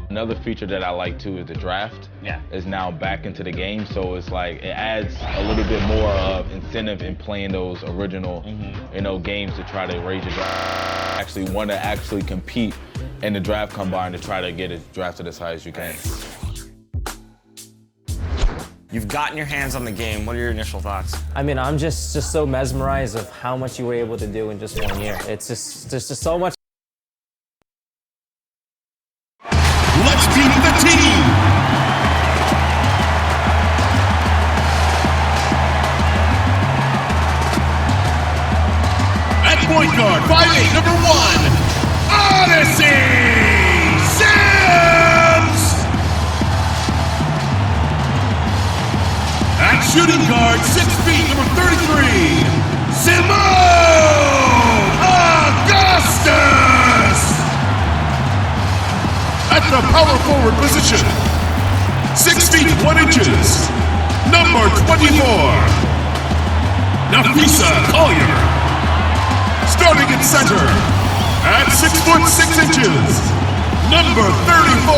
Another feature that I like too is the draft is now back into the game, so it's like it adds a little bit more of incentive in playing those original, games to try to raise your draft. Actually want to compete in the draft combine to try to get it drafted as high as you can. You've gotten your hands on the game. What are your initial thoughts? I mean, I'm just so mesmerized of how much you were able to do in just 1 year. It's just so much. Let's keep the team. At point guard, 5'8", number 1, Odyssey Sims. At shooting guard, 6 feet, number 33, Simone Augustus. At the power forward position, 6 feet 1 inches, number 24, Nafisa Collier. Starting at center, at 6 foot 6 inches, number 34,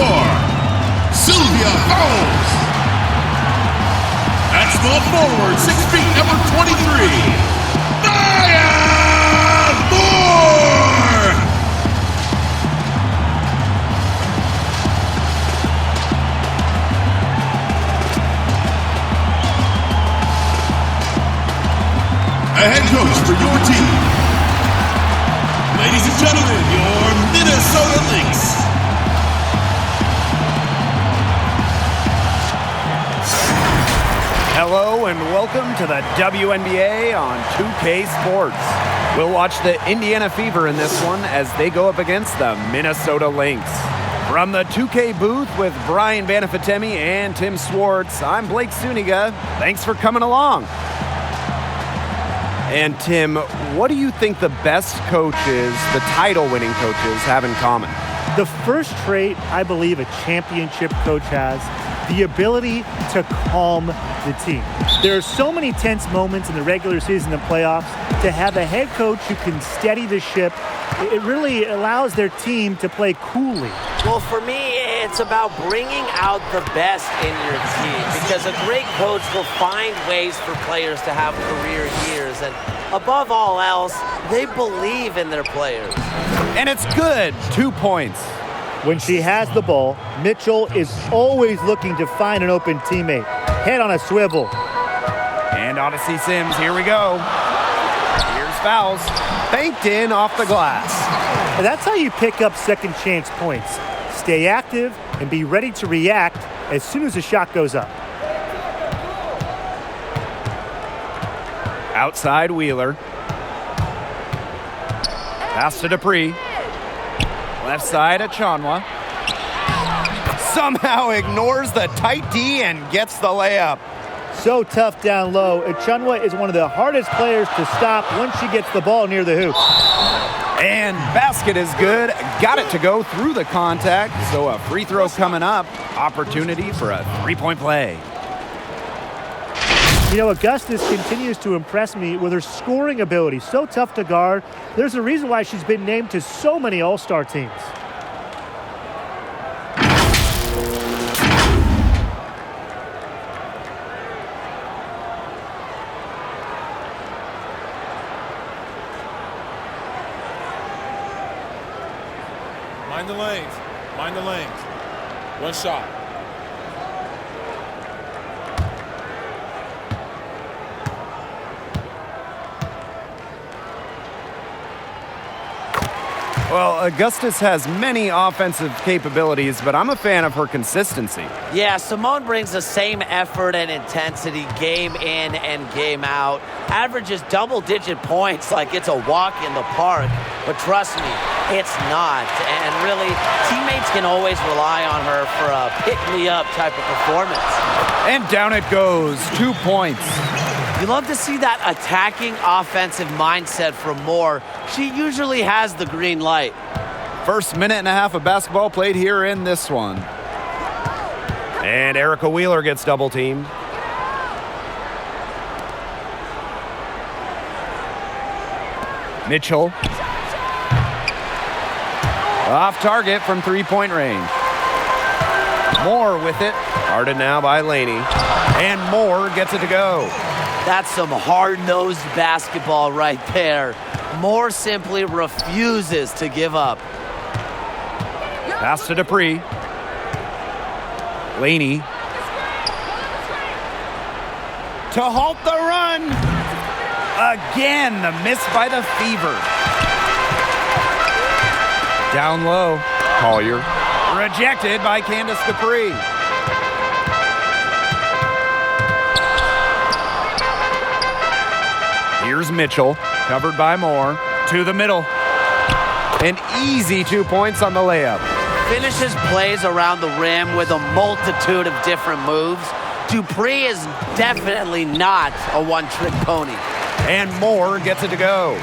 Sylvia Fowles. At small forward, 6 feet, number 23, Naya Moore. A head coach for your team. Ladies and gentlemen, your Minnesota Lynx. Hello and welcome to the WNBA on 2K Sports. We'll watch the Indiana Fever in this one as they go up against the Minnesota Lynx. From the 2K booth with Brian Banafitemi and Tim Swartz, I'm Blake Suniga. Thanks for coming along. And Tim, what do you think the best coaches, the title-winning coaches, have in common? The first trait I believe a championship coach has, the ability to calm the team. There are so many tense moments in the regular season and playoffs. To have a head coach who can steady the ship, it really allows their team to play coolly. Well, for me, it's about bringing out the best in your team, because a great coach will find ways for players to have career years, and above all else, they believe in their players. And it's good. 2 points. When she has the ball, Mitchell is always looking to find an open teammate. Head on a swivel. And Odyssey Sims, here we go. Here's fouls. Banked in off the glass. And that's how you pick up second chance points. Stay active and be ready to react as soon as the shot goes up. Outside Wheeler. Pass to Dupree. Left side Achanwa. Somehow ignores the tight D and gets the layup. So tough down low. Achanwa is one of the hardest players to stop once she gets the ball near the hoop. And basket is good. Got it to go through the contact. So a free throw coming up. Opportunity for a three-point play. You know, Augustus continues to impress me with her scoring ability. So tough to guard. There's a reason why she's been named to so many All-Star teams. Mind the lanes. Mind the lanes. One shot. Well, Augustus has many offensive capabilities, but I'm a fan of her consistency. Yeah, Simone brings the same effort and intensity game in and game out. Averages double-digit points like it's a walk in the park. But trust me, it's not. And really, teammates can always rely on her for a pick-me-up type of performance. And down it goes. 2 points. You love to see that attacking offensive mindset from Moore. She usually has the green light. First minute and a half of basketball played here in this one. And Erica Wheeler gets double teamed. Mitchell. Off target from 3-point range. Moore with it. Guarded now by Laney. And Moore gets it to go. That's some hard-nosed basketball right there. Moore simply refuses to give up. Pass to Dupree. Laney. To halt the run. Again, the miss by the Fever. Down low. Collier. Rejected by Candace Dupree. Here's Mitchell, covered by Moore. To the middle. An easy 2 points on the layup. Finishes plays around the rim with a multitude of different moves. Dupree is definitely not a one-trick pony. And Moore gets it to go.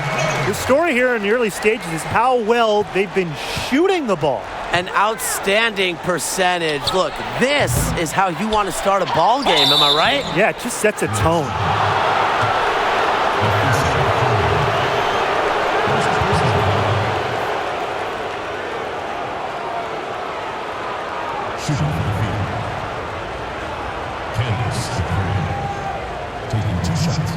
The story here in the early stages is how well they've been shooting the ball. An outstanding percentage. Look, this is how you want to start a ball game, am I right? Yeah, it just sets a tone. Shooting for the Fever. Candace Dupree. Taking 2 shots.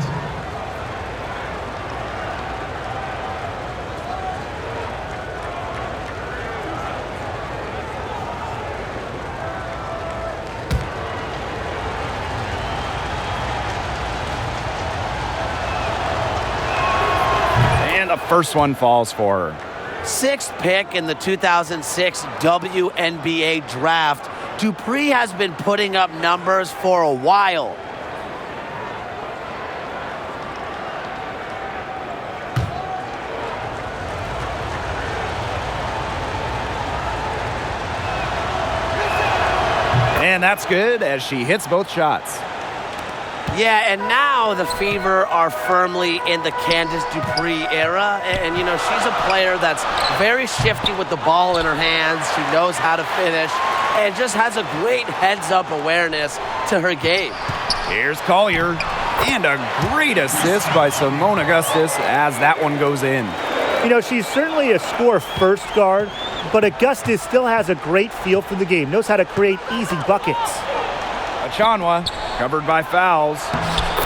And the first one falls for her. 6th pick in the 2006 WNBA draft, Dupree has been putting up numbers for a while. And that's good as she hits both shots. Yeah, and now the Fever are firmly in the Candace Dupree era. And you know, she's a player that's very shifty with the ball in her hands. She knows how to finish and just has a great heads-up awareness to her game. Here's Collier. And a great assist by Simone Augustus as that one goes in. You know, she's certainly a score-first guard, but Augustus still has a great feel for the game, knows how to create easy buckets. Achanwa, covered by fouls.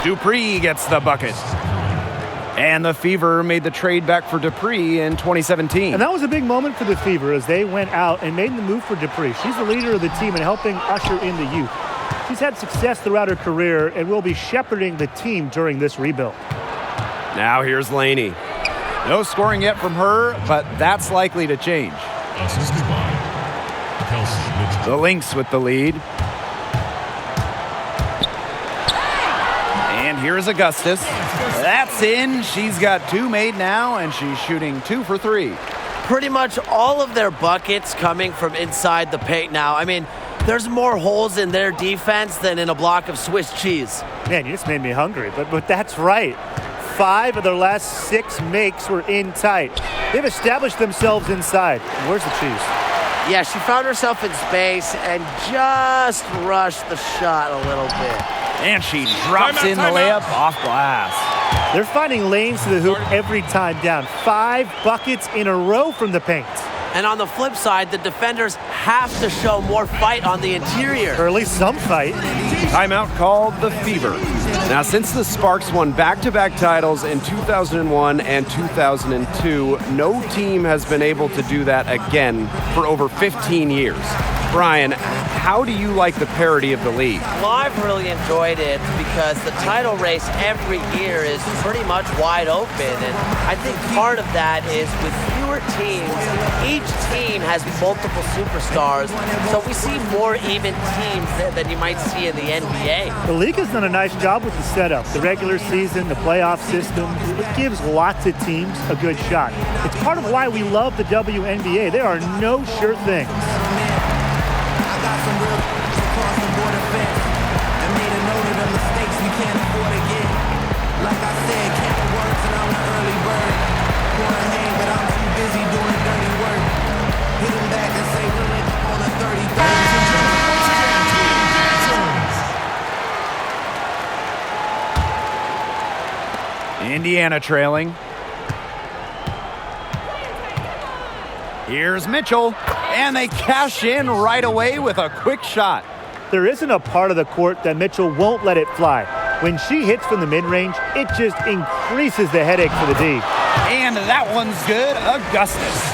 Dupree gets the bucket. And the Fever made the trade back for Dupree in 2017. And that was a big moment for the Fever as they went out and made the move for Dupree. She's the leader of the team and helping usher in the youth. She's had success throughout her career and will be shepherding the team during this rebuild. Now here's Laney. No scoring yet from her, but that's likely to change. Assisted by Kelsey Mitchell. The Lynx with the lead. And here's Augustus. That's in. She's got 2 made now, and she's shooting 2 for 3. Pretty much all of their buckets coming from inside the paint now. I mean, there's more holes in their defense than in a block of Swiss cheese. Man, you just made me hungry, but that's right. 5 of their last 6 makes were in tight. They've established themselves inside. Where's the cheese? Yeah, she found herself in space and just rushed the shot a little bit. And she drops in the layup off glass. They're finding lanes to the hoop every time down. 5 buckets in a row from the paint. And on the flip side, the defenders have to show more fight on the interior. Or at least some fight. Timeout called the Fever. Now, since the Sparks won back-to-back titles in 2001 and 2002, no team has been able to do that again for over 15 years. Brian, how do you like the parity of the league? Well, I've really enjoyed it because the title race every year is pretty much wide open. And I think part of that is with fewer teams, each team has multiple superstars. So we see more even teams than you might see in the NBA. The league has done a nice job with the setup. The regular season, the playoff system, it gives lots of teams a good shot. It's part of why we love the WNBA. There are no sure things. Indiana trailing. Here's Mitchell. And they cash in right away with a quick shot. There isn't a part of the court that Mitchell won't let it fly. When she hits from the mid-range, it just increases the headache for the D. And that one's good. Augustus.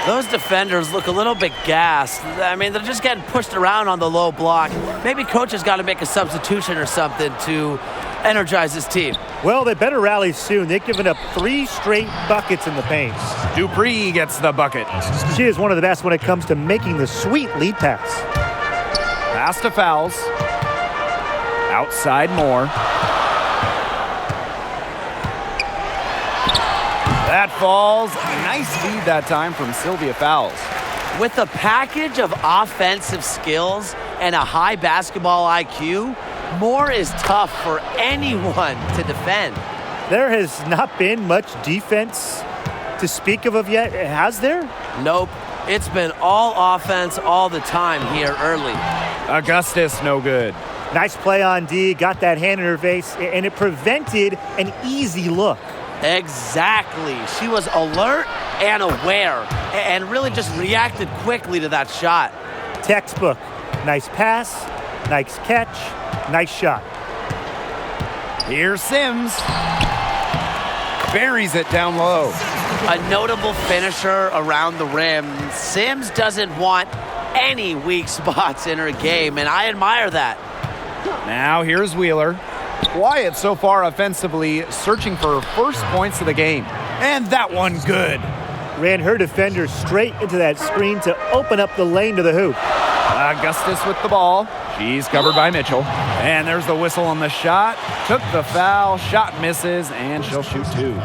Those defenders look a little bit gassed. I mean, they're just getting pushed around on the low block. Maybe coach has got to make a substitution or something to energize his team. Well, they better rally soon. They've given up 3 straight buckets in the paint. Dupree gets the bucket. She is one of the best when it comes to making the sweet lead pass. Pass to Fowles. Outside Moore. That falls. Nice feed that time from Sylvia Fowles. With a package of offensive skills and a high basketball IQ, Moore is tough for anyone to defend. There has not been much defense to speak of yet, has there? Nope. It's been all offense all the time here early. Augustus, no good. Nice play on D, got that hand in her face, and it prevented an easy look. Exactly. She was alert and aware and really just reacted quickly to that shot. Textbook. Nice pass, nice catch, nice shot. Here's Sims. Buries it down low. A notable finisher around the rim. Sims doesn't want any weak spots in her game, and I admire that. Now here's Wheeler. Quiet so far offensively, searching for her first points of the game. And that one good. Ran her defender straight into that screen to open up the lane to the hoop. Augustus with the ball. She's covered by Mitchell. And there's the whistle on the shot. Took the foul, shot misses, and she'll shoot 2.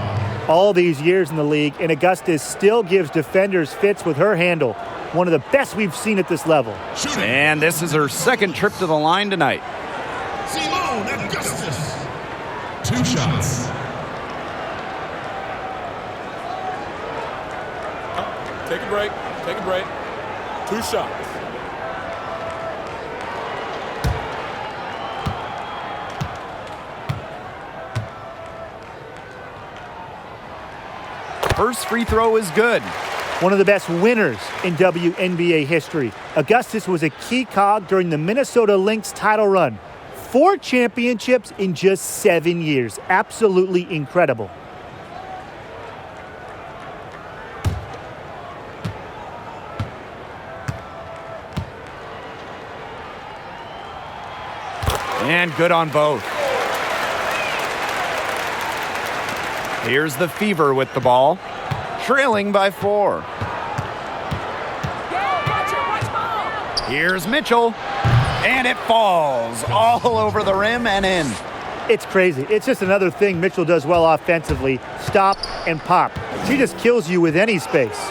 All these years in the league, and Augustus still gives defenders fits with her handle. One of the best we've seen at this level. And this is her second trip to the line tonight. Simone Augustus. 2 shots. Take a break. Take a break. 2 shots. First free throw is good. One of the best winners in WNBA history. Augustus was a key cog during the Minnesota Lynx title run. 4 championships in just 7 years. Absolutely incredible. And good on both. Here's the Fever with the ball. Trailing by 4. Here's Mitchell. And it falls all over the rim and in. It's crazy. It's just another thing Mitchell does well offensively. Stop and pop. She just kills you with any space.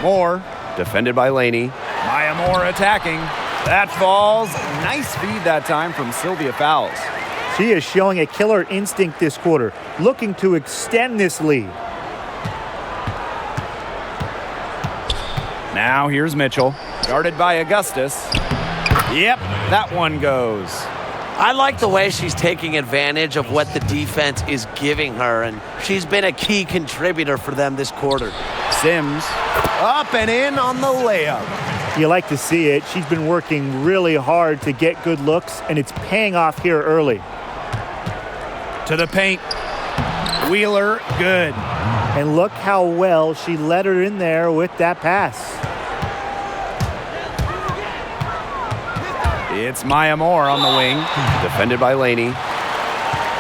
Moore, defended by Laney. Maya Moore attacking. That falls. Nice feed that time from Sylvia Fowles. She is showing a killer instinct this quarter, looking to extend this lead. Now here's Mitchell, guarded by Augustus. Yep, that one goes. I like the way she's taking advantage of what the defense is giving her, and she's been a key contributor for them this quarter. Sims, up and in on the layup. You like to see it. She's been working really hard to get good looks, and it's paying off here early. To the paint. Wheeler, good. And look how well she let her in there with that pass. It's Maya Moore on the wing, defended by Laney.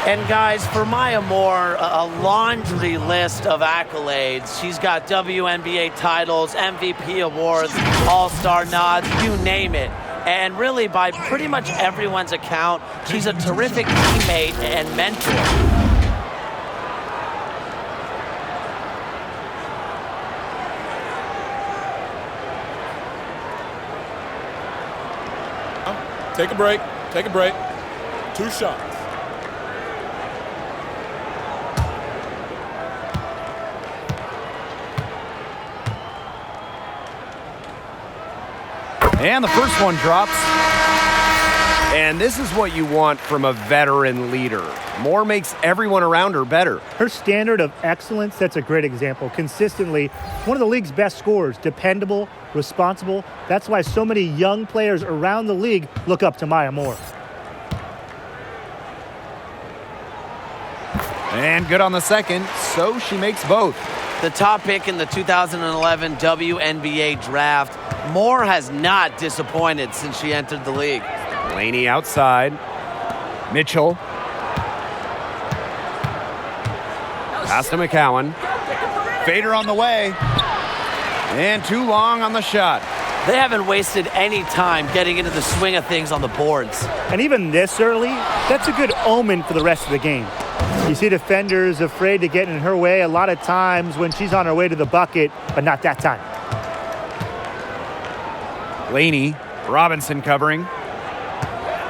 And guys, for Maya Moore, a laundry list of accolades. She's got WNBA titles, MVP awards, All-Star nods, you name it. And really, by pretty much everyone's account, she's a terrific teammate and mentor. Take a break. Take a break. 2 shots. And the first one drops. And this is what you want from a veteran leader. More makes everyone around her better. Her standard of excellence sets a great example. Consistently, one of the league's best scorers, dependable, responsible. That's why so many young players around the league look up to Maya Moore. And good on the second, so she makes both. The top pick in the 2011 WNBA draft, Moore has not disappointed since she entered the league. Laney outside. Mitchell. Pass to McCowan. Fader on the way. And too long on the shot. They haven't wasted any time getting into the swing of things on the boards. And even this early, that's a good omen for the rest of the game. You see defenders afraid to get in her way a lot of times when she's on her way to the bucket, but not that time. Laney, Robinson covering.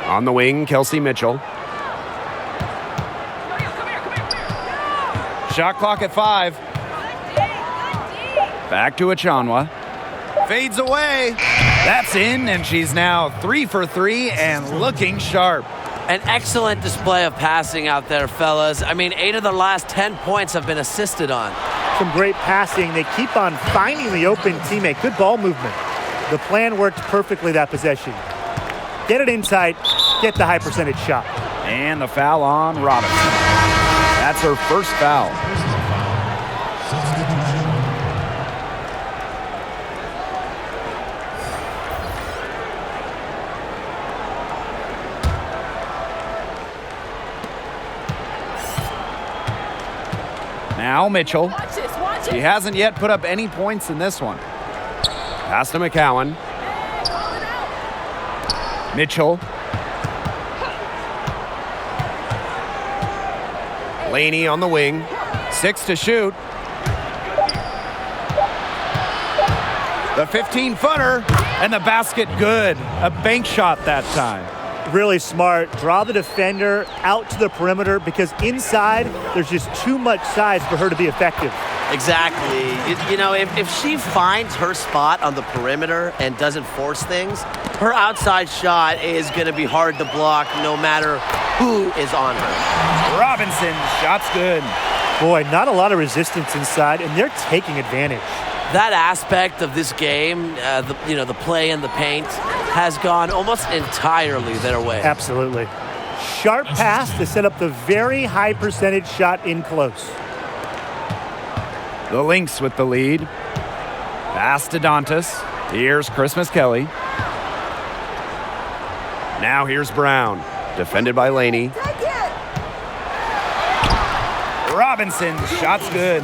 On the wing, Kelsey Mitchell. Shot clock at 5. Back to Achanwa. Fades away. That's in, and she's now 3 for 3 and looking sharp. An excellent display of passing out there, fellas. I mean, 8 of the last 10 points have been assisted on. Some great passing. They keep on finding the open teammate. Good ball movement. The plan worked perfectly that possession. Get it inside, get the high percentage shot. And the foul on Robinson. That's her first foul. Now Mitchell. He hasn't yet put up any points in this one. Pass to McCowan. Mitchell. Laney on the wing. 6 to shoot. The 15-footer and the basket good. A bank shot that time. Really smart. Draw the defender out to the perimeter because inside there's just too much size for her to be effective. Exactly. You know, if she finds her spot on the perimeter and doesn't force things, her outside shot is going to be hard to block no matter who is on her. Robinson, shot's good. Boy, not a lot of resistance inside, and they're taking advantage. That aspect of this game, the play in the paint, has gone almost entirely their way. Absolutely. Sharp pass to set up the very high percentage shot in close. The Lynx with the lead. Pass to Dantas. Here's Christmas Kelly. Now here's Brown. Defended by Laney. Robinson, shot's good.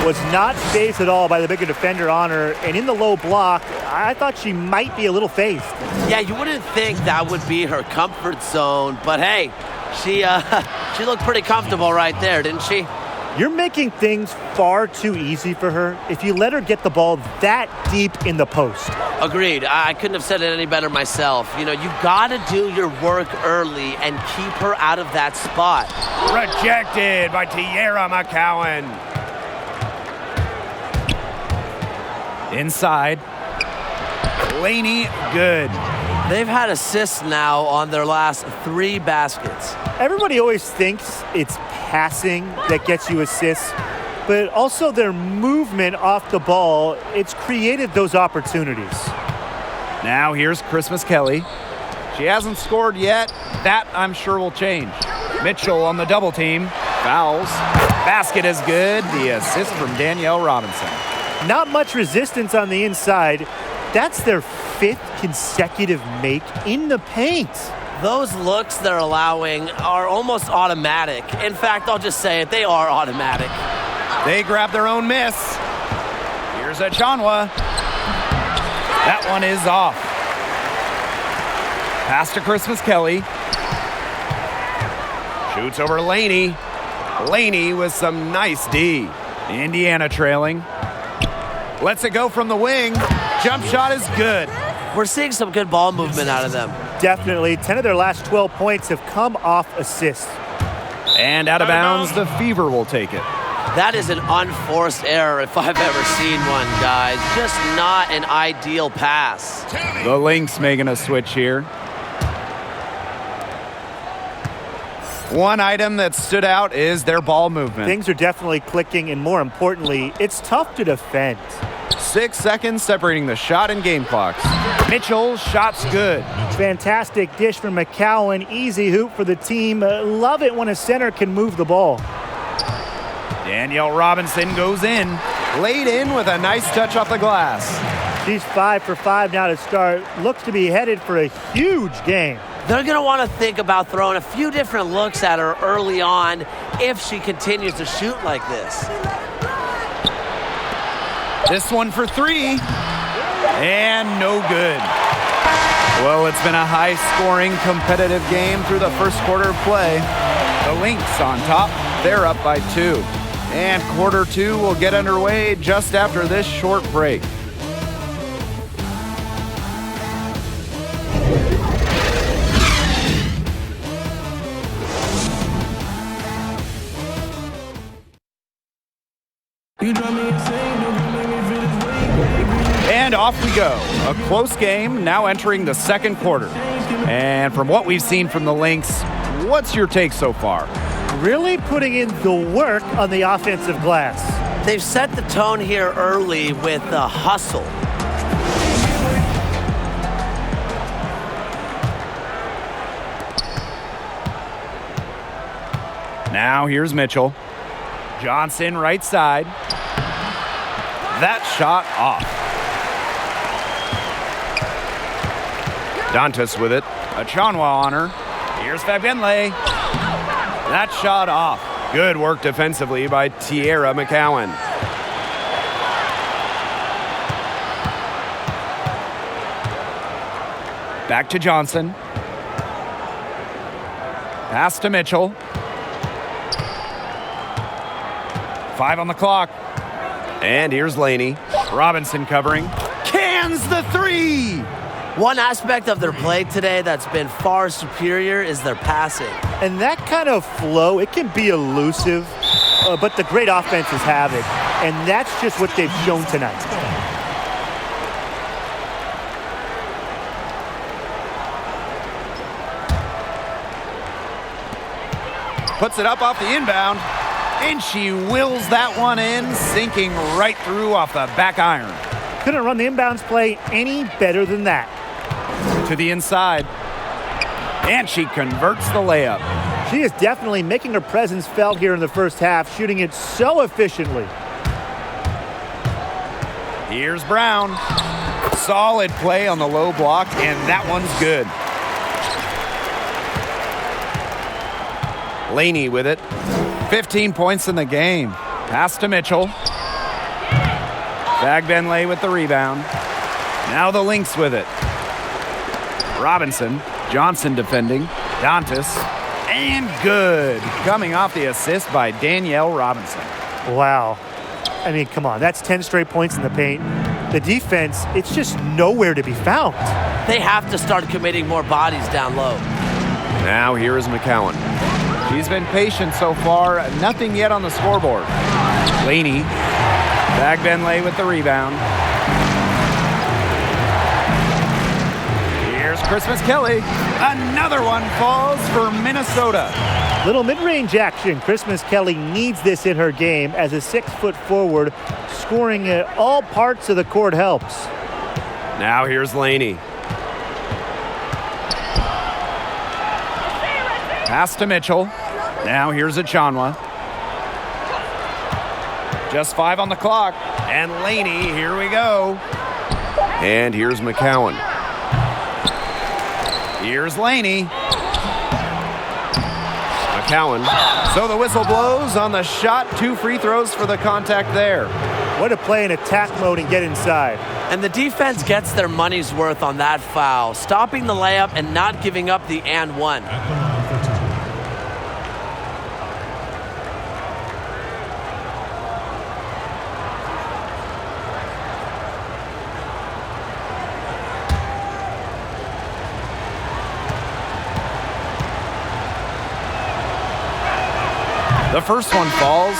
Was not phased at all by the bigger defender on her, and in the low block, I thought she might be a little phased. Yeah, you wouldn't think that would be her comfort zone, but hey, she looked pretty comfortable right there, didn't she? You're making things far too easy for her if you let her get the ball that deep in the post. Agreed. I couldn't have said it any better myself. You know, you got to do your work early and keep her out of that spot. Rejected by Tiara McCowan. Inside. Laney, good. They've had assists now on their last 3 baskets. Everybody always thinks it's passing that gets you assists, but also their movement off the ball, it's created those opportunities. Now here's Christmas Kelly. She hasn't scored yet. That, I'm sure, will change. Mitchell on the double team. Fouls. Basket is good. The assist from Danielle Robinson. Not much resistance on the inside. That's their 5th consecutive make in the paint. Those looks they're allowing are almost automatic. In fact, I'll just say it, they are automatic. They grab their own miss. Here's Achanwa. That one is off. Pass to Christmas Kelly. Shoots over Laney. Laney with some nice D. Indiana trailing. Lets it go from the wing. Jump shot is good. We're seeing some good ball movement out of them. Definitely. 10 of their last 12 points have come off assists. And out of bounds, the Fever will take it. That is an unforced error if I've ever seen one, guys. Just not an ideal pass. The Lynx making a switch here. One item that stood out is their ball movement. Things are definitely clicking, and more importantly, it's tough to defend. 6 seconds separating the shot and game clocks. Mitchell's shot's good. Fantastic dish from McCowan. Easy hoop for the team. Love it when a center can move the ball. Danielle Robinson goes in. Laid in with a nice touch off the glass. She's 5 for 5 now to start. Looks to be headed for a huge game. They're going to want to think about throwing a few different looks at her early on if she continues to shoot like this. This one for 3. And no good. Well, it's been a high-scoring, competitive game through the first quarter of play. The Lynx on top. They're up by 2. And quarter 2 will get underway just after this short break. And off we go. A close game now entering the second quarter. And from what we've seen from the Lynx, what's your take so far? Really putting in the work on the offensive glass. They've set the tone here early with the hustle. Now here's Mitchell. Johnson right side. That shot off. Dantas with it. Achanwa on her. Here's Fagbenle. That shot off. Good work defensively by Tierra McCowan. Back to Johnson. Pass to Mitchell. 5 on the clock. And here's Laney. Robinson covering. Cans the 3! One aspect of their play today that's been far superior is their passing. And that kind of flow, it can be elusive, but the great offenses have it. And that's just what they've shown tonight. Puts it up off the inbound. And she wills that one in, sinking right through off the back iron. Couldn't run the inbounds play any better than that. To the inside. And she converts the layup. She is definitely making her presence felt here in the first half, shooting it so efficiently. Here's Brown. Solid play on the low block, and that one's good. Laney with it. 15 points in the game. Pass to Mitchell. Fagbenle with the rebound. Now the Lynx with it. Robinson. Johnson defending. Dantas. And good. Coming off the assist by Danielle Robinson. Wow. I mean, come on. That's 10 straight points in the paint. The defense, it's just nowhere to be found. They have to start committing more bodies down low. Now here is McCowan. She's been patient so far. Nothing yet on the scoreboard. Laney. Fagbenle with the rebound. Here's Christmas Kelly. Another one falls for Minnesota. Little mid-range action. Christmas Kelly needs this in her game as a 6-foot forward. Scoring at all parts of the court helps. Now here's Laney. Pass to Mitchell. Now here's Achanwa. Just 5 on the clock. And Laney, here we go. And here's McCowan. Here's Laney. McCowan. So the whistle blows on the shot. 2 free throws for the contact there. Way to play in attack mode and get inside. And the defense gets their money's worth on that foul, stopping the layup and not giving up the and one. The first one falls,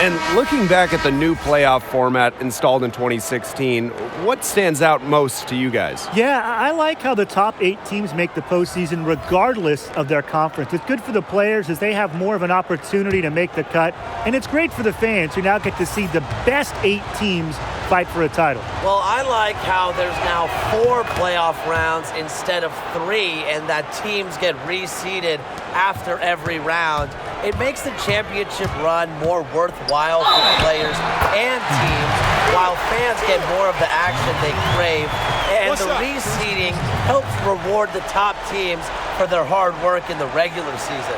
And looking back at the new playoff format installed in 2016, what stands out most to you guys? Yeah, I like how the top 8 teams make the postseason regardless of their conference. It's good for the players as they have more of an opportunity to make the cut, and it's great for the fans who now get to see the best 8 teams fight for a title. Well, I like how there's now 4 playoff rounds instead of 3, and that teams get reseeded after every round. It makes the championship run more worthwhile for players and teams, while fans get more of the action they crave. And the reseeding helps reward the top teams for their hard work in the regular season.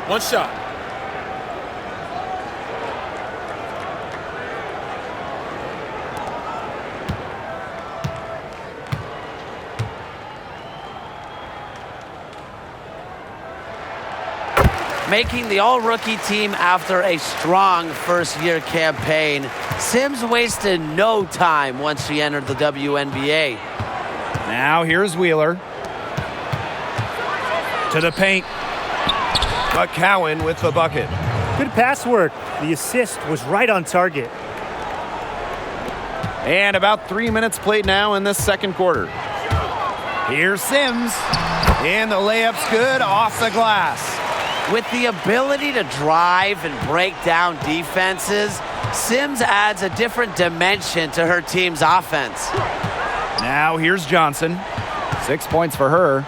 One shot. Making the all-rookie team after a strong first-year campaign, Sims wasted no time once she entered the WNBA. Now here's Wheeler. To the paint. McCowan with the bucket. Good pass work. The assist was right on target. And about 3 minutes played now in this second quarter. Here's Sims. And the layup's good off the glass. With the ability to drive and break down defenses, Sims adds a different dimension to her team's offense. Now here's Johnson. 6 points for her.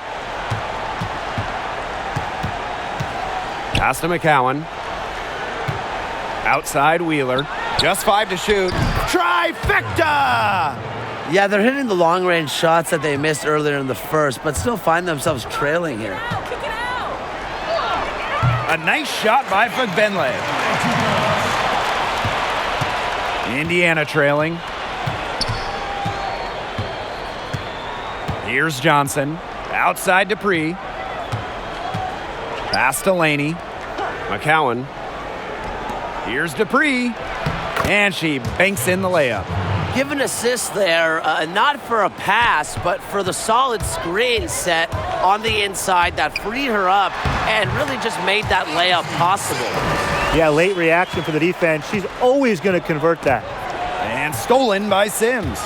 Pass to McCowan. Outside Wheeler. Just 5 to shoot. Trifecta! Yeah, they're hitting the long-range shots that they missed earlier in the first, but still find themselves trailing here. A nice shot by Fagbenle. Indiana trailing. Here's Johnson. Outside Dupree. Pass to Laney. McCowan. Here's Dupree. And she banks in the layup. Give an assist there, not for a pass, but for the solid screen set on the inside that freed her up and really just made that layup possible. Yeah, late reaction for the defense. She's always going to convert that. And stolen by Sims.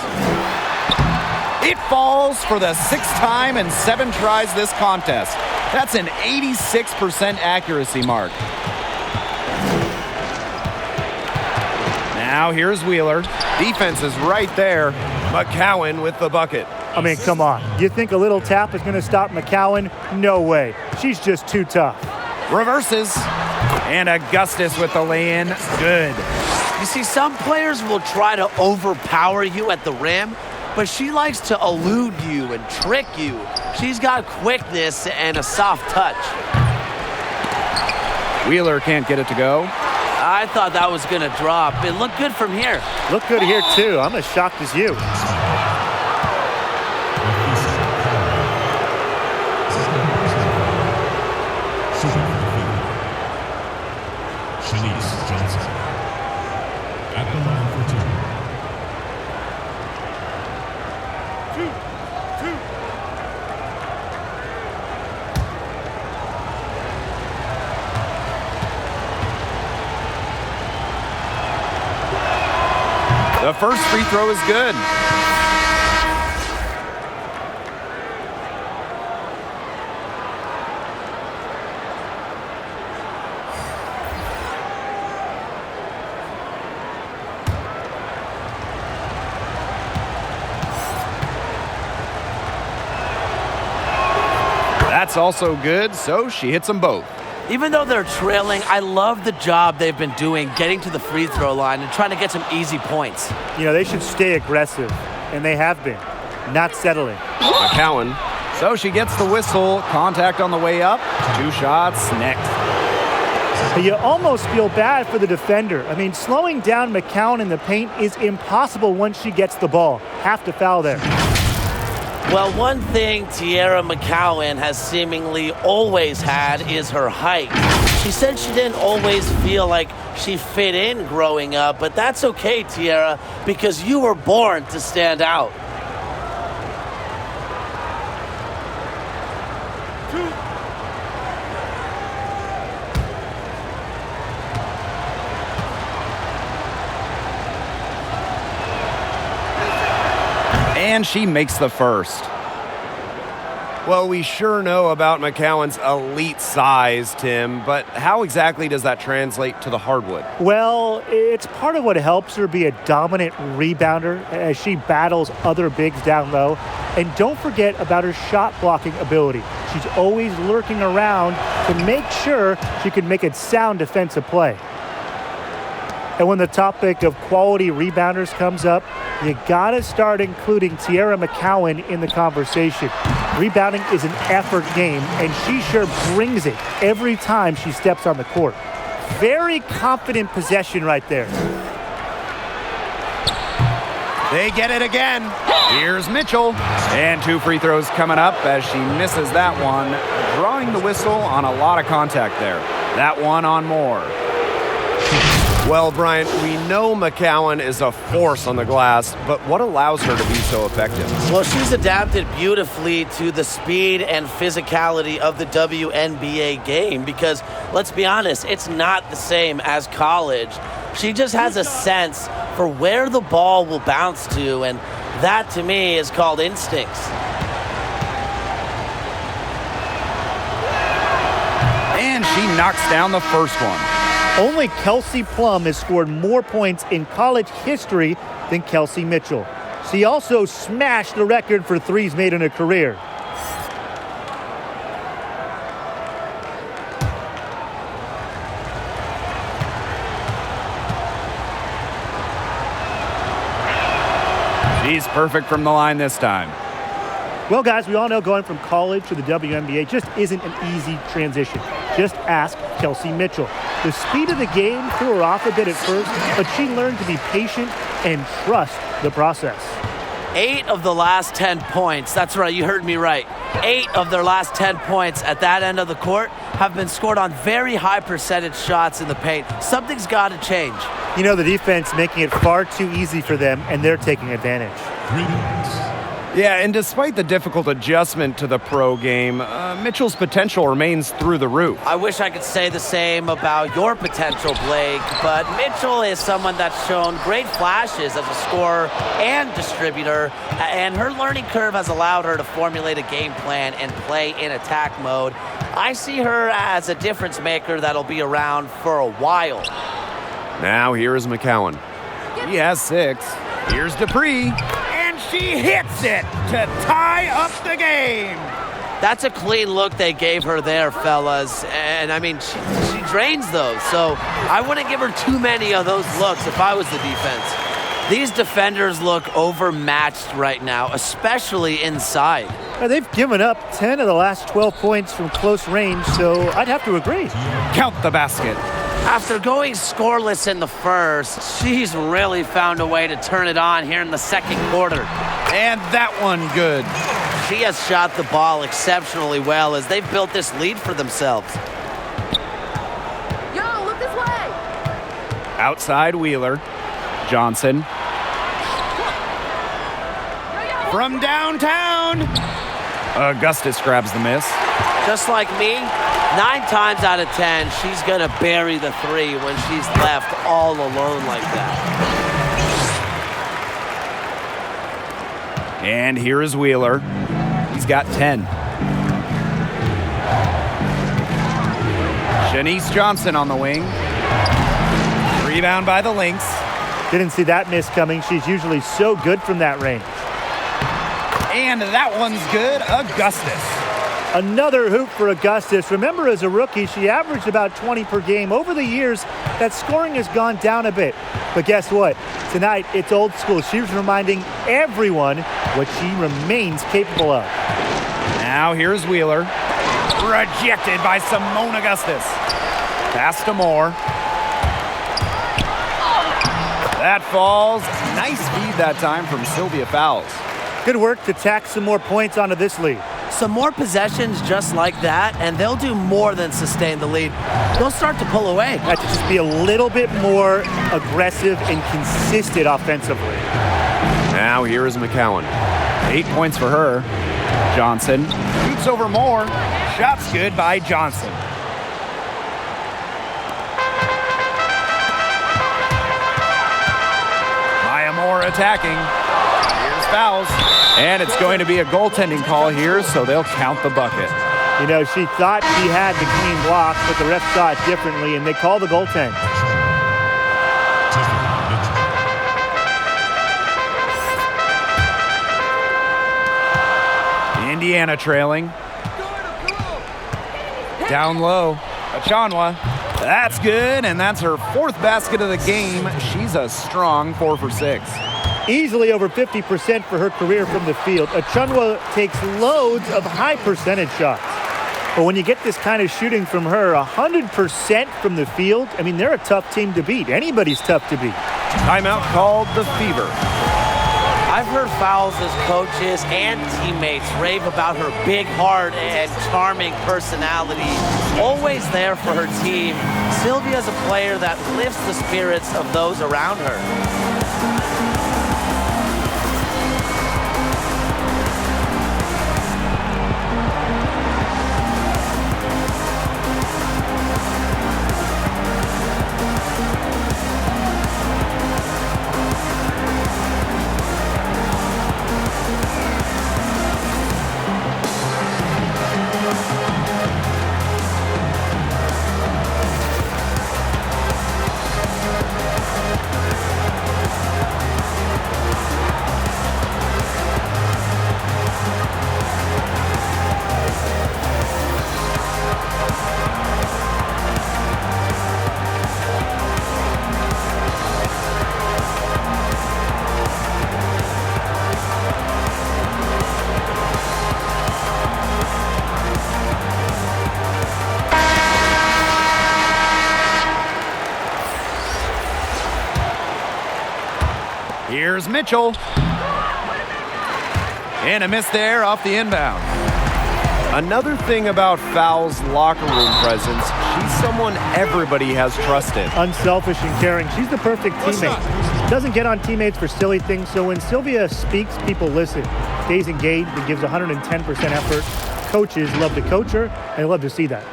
It falls for the 6th time in 7 tries this contest. That's an 86% accuracy mark. Now here's Wheeler. Defense is right there. McCowan with the bucket. I mean, come on. You think a little tap is going to stop McCowan? No way. She's just too tough. Reverses. And Augustus with the lay-in. Good. You see, some players will try to overpower you at the rim, but she likes to elude you and trick you. She's got quickness and a soft touch. Wheeler can't get it to go. I thought that was going to drop. It looked good from here. Looked good here, too. I'm as shocked as you. The first free throw is good. That's also good, so she hits them both. Even though they're trailing, I love the job they've been doing getting to the free throw line and trying to get some easy points. You know, they should stay aggressive, and they have been, not settling. McCowan. So she gets the whistle. Contact on the way up. 2 shots next. But you almost feel bad for the defender. I mean, slowing down McCowan in the paint is impossible once she gets the ball. Have to foul there. Well, one thing Tierra McCowan has seemingly always had is her height. She said she didn't always feel like she fit in growing up, but that's okay, Tiara, because you were born to stand out. And she makes the first. Well, we sure know about McCowan's elite size, Tim, but how exactly does that translate to the hardwood? Well, it's part of what helps her be a dominant rebounder as she battles other bigs down low. And don't forget about her shot blocking ability. She's always lurking around to make sure she can make a sound defensive play. And when the topic of quality rebounders comes up, you gotta start including Tiara McCowan in the conversation. Rebounding is an effort game, and she sure brings it every time she steps on the court. Very confident possession right there. They get it again. Here's Mitchell. And 2 free throws coming up as she misses that one, drawing the whistle on a lot of contact there. That one on Moore. Well, Brian, we know McCowan is a force on the glass, but what allows her to be so effective? Well, she's adapted beautifully to the speed and physicality of the WNBA game because, let's be honest, it's not the same as college. She just has a sense for where the ball will bounce to, and that, to me, is called instincts. And she knocks down the first one. Only Kelsey Plum has scored more points in college history than Kelsey Mitchell. She also smashed the record for threes made in her career. She's perfect from the line this time. Well, guys, we all know going from college to the WNBA just isn't an easy transition. Just ask Kelsey Mitchell. The speed of the game threw her off a bit at first, but she learned to be patient and trust the process. 8 of the last 10 points, that's right, you heard me right. 8 of their last 10 points at that end of the court have been scored on very high percentage shots in the paint. Something's got to change. You know, the defense making it far too easy for them, and they're taking advantage. Yeah, and despite the difficult adjustment to the pro game, Mitchell's potential remains through the roof. I wish I could say the same about your potential, Blake, but Mitchell is someone that's shown great flashes as a scorer and distributor, and her learning curve has allowed her to formulate a game plan and play in attack mode. I see her as a difference maker that'll be around for a while. Now here is McCowan. He has 6. Here's Dupree. She hits it to tie up the game. That's a clean look they gave her there, fellas. And, I mean, she drains those. So I wouldn't give her too many of those looks if I was the defense. These defenders look overmatched right now, especially inside. They've given up 10 of the last 12 points from close range, so I'd have to agree. Count the basket. After going scoreless in the first, she's really found a way to turn it on here in the second quarter. And that one good. She has shot the ball exceptionally well as they've built this lead for themselves. Yo, look this way! Outside Wheeler. Johnson. From downtown. Augustus grabs the miss. Just like me, 9 times out of 10, she's going to bury the 3 when she's left all alone like that. And here is Wheeler. He's got 10. Shanice Johnson on the wing. Rebound by the Lynx. Didn't see that miss coming. She's usually so good from that range. And that one's good. Augustus. Another hoop for Augustus. Remember, as a rookie, she averaged about 20 per game. Over the years, that scoring has gone down a bit. But guess what? Tonight, it's old school. She's reminding everyone what she remains capable of. Now here's Wheeler. Rejected by Simone Augustus. Pass to Moore. That falls. Nice feed that time from Sylvia Fowles. Good work to tack some more points onto this lead. some more possessions just like that, and they'll do more than sustain the lead. They'll start to pull away. Have to just be a little bit more aggressive and consistent offensively. Now here is McCowan. 8 points for her. Johnson shoots over Moore. Shot's good by Johnson. Moore attacking. Here's fouls. And it's going to be a goaltending call here, so they'll count the bucket. You know, she thought she had the clean block, but the ref saw it differently, and they call the goaltend. Indiana trailing. Down low. Achanwa. That's good, and that's her 4th basket of the game. She's a strong 4 for 6. Easily over 50% for her career from the field. Achanwa takes loads of high percentage shots. But when you get this kind of shooting from her, 100% from the field, I mean, they're a tough team to beat. Anybody's tough to beat. Timeout called the Fever. I've heard Fowles' coaches and teammates rave about her big heart and charming personality. Always there for her team. Sylvia's a player that lifts the spirits of those around her. Here's Mitchell. And a miss there off the inbound. Another thing about Fowles' locker room presence, she's someone everybody has trusted. Unselfish and caring. She's the perfect teammate. Doesn't get on teammates for silly things, so when Sylvia speaks, people listen. Stays engaged and gives 110% effort. Coaches love to coach her, and they love to see that.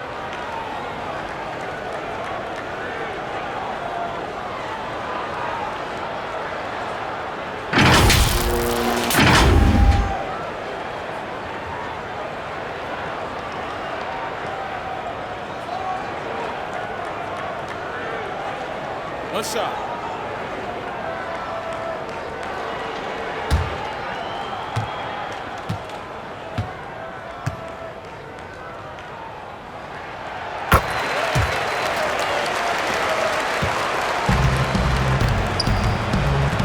One shot.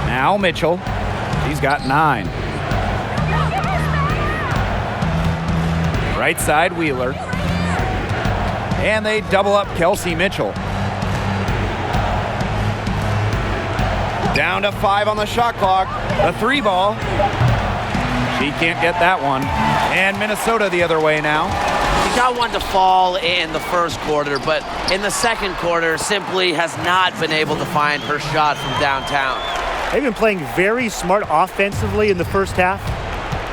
Now Mitchell. She's got 9. Right side Wheeler. And they double up Kelsey Mitchell. Down to 5 on the shot clock. The 3 ball. She can't get that one. And Minnesota the other way now. She got one to fall in the first quarter, but in the second quarter simply has not been able to find her shot from downtown. They've been playing very smart offensively in the first half.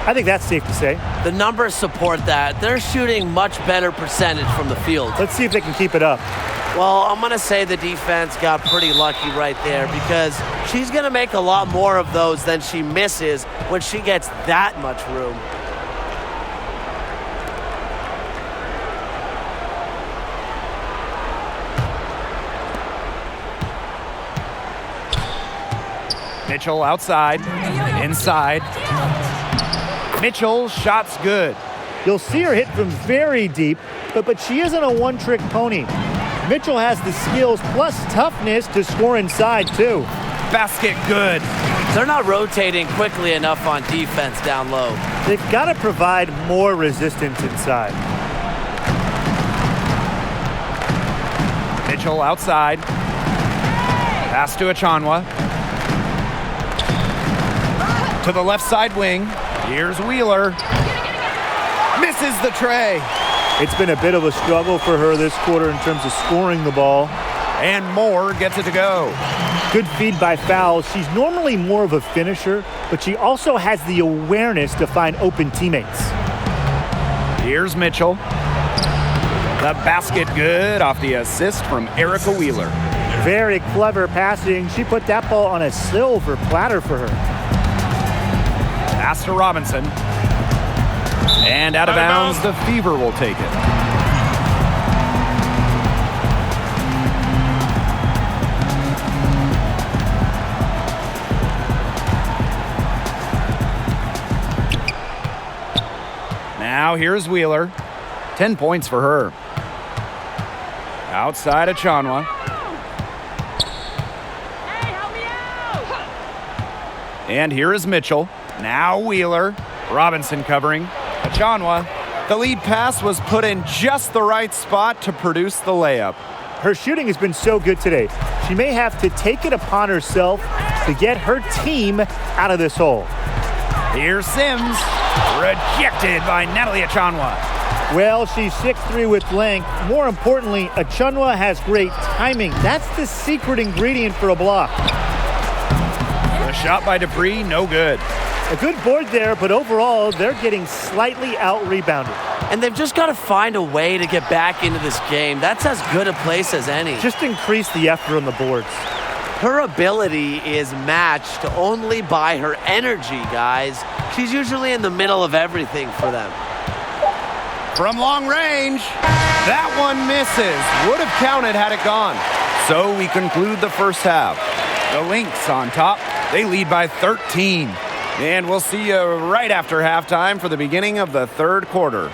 I think that's safe to say. The numbers support that. They're shooting much better percentage from the field. Let's see if they can keep it up. Well, I'm going to say the defense got pretty lucky right there because she's going to make a lot more of those than she misses when she gets that much room. Mitchell outside, inside. Mitchell, shot's good. You'll see her hit from very deep, but she isn't a one-trick pony. Mitchell has the skills plus toughness to score inside, too. Basket good. They're not rotating quickly enough on defense down low. They've got to provide more resistance inside. Mitchell outside. Pass to Achanwa. To the left side wing. Here's Wheeler. Misses the tray. It's been a bit of a struggle for her this quarter in terms of scoring the ball. And Moore gets it to go. Good feed by Fowles. She's normally more of a finisher, but she also has the awareness to find open teammates. Here's Mitchell. The basket good off the assist from Erica Wheeler. Very clever passing. She put that ball on a silver platter for her. Pass to Robinson. And out of bounds, the Fever will take it. Now here's Wheeler. 10 points for her. Outside of Chanwa. Hey, help me out! And here is Mitchell. Now Wheeler. Robinson covering. Chanwa. The lead pass was put in just the right spot to produce the layup. Her shooting has been so good today. She may have to take it upon herself to get her team out of this hole. Here's Sims. Rejected by Natalie Achonwa. Well, she's 6'3" with length. More importantly, Achonwa has great timing. That's the secret ingredient for a block. The shot by Dupree, no good. A good board there, but overall, they're getting slightly out-rebounded. And they've just got to find a way to get back into this game. That's as good a place as any. Just increase the effort on the boards. Her ability is matched only by her energy, guys. She's usually in the middle of everything for them. From long range, that one misses. Would have counted had it gone. So we conclude the first half. The Lynx on top. They lead by 13. And we'll see you right after halftime for the beginning of the third quarter.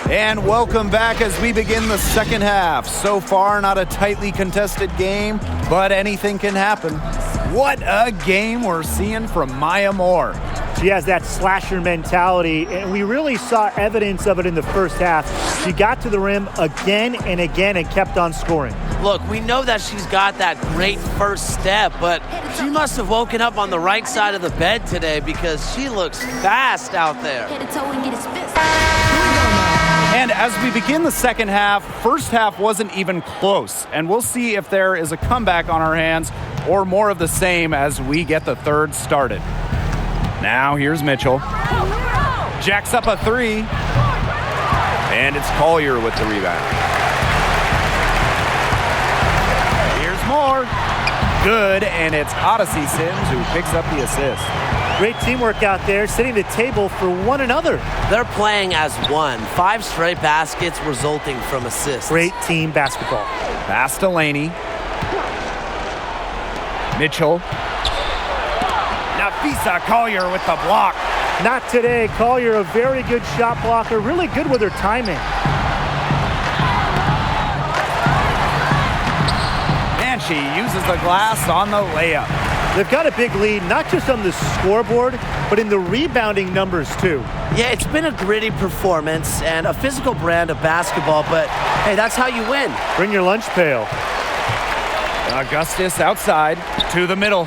And welcome back as we begin the second half. So far, not a tightly contested game, but anything can happen. What a game we're seeing from Maya Moore. She has that slasher mentality, and we really saw evidence of it in the first half. She got to the rim again and again and kept on scoring. Look, we know that she's got that great first step, but she must have woken up on the right side of the bed today because she looks fast out there. And as we begin the second half, first half wasn't even close. And we'll see if there is a comeback on our hands or more of the same as we get the third started. Now here's Mitchell. Jacks up a three. And it's Collier with the rebound. Here's Moore. Good, and it's Odyssey Sims who picks up the assist. Great teamwork out there, setting the table for one another. They're playing as one. 5 straight baskets resulting from assists. Great team basketball. Pass to Laney. Mitchell. Nafisa Collier with the block. Not today. Collier, a very good shot blocker, really good with her timing. And she uses the glass on the layup. They've got a big lead, not just on the scoreboard, but in the rebounding numbers too. Yeah, it's been a gritty performance and a physical brand of basketball, but hey, that's how you win. Bring your lunch pail. Augustus outside to the middle.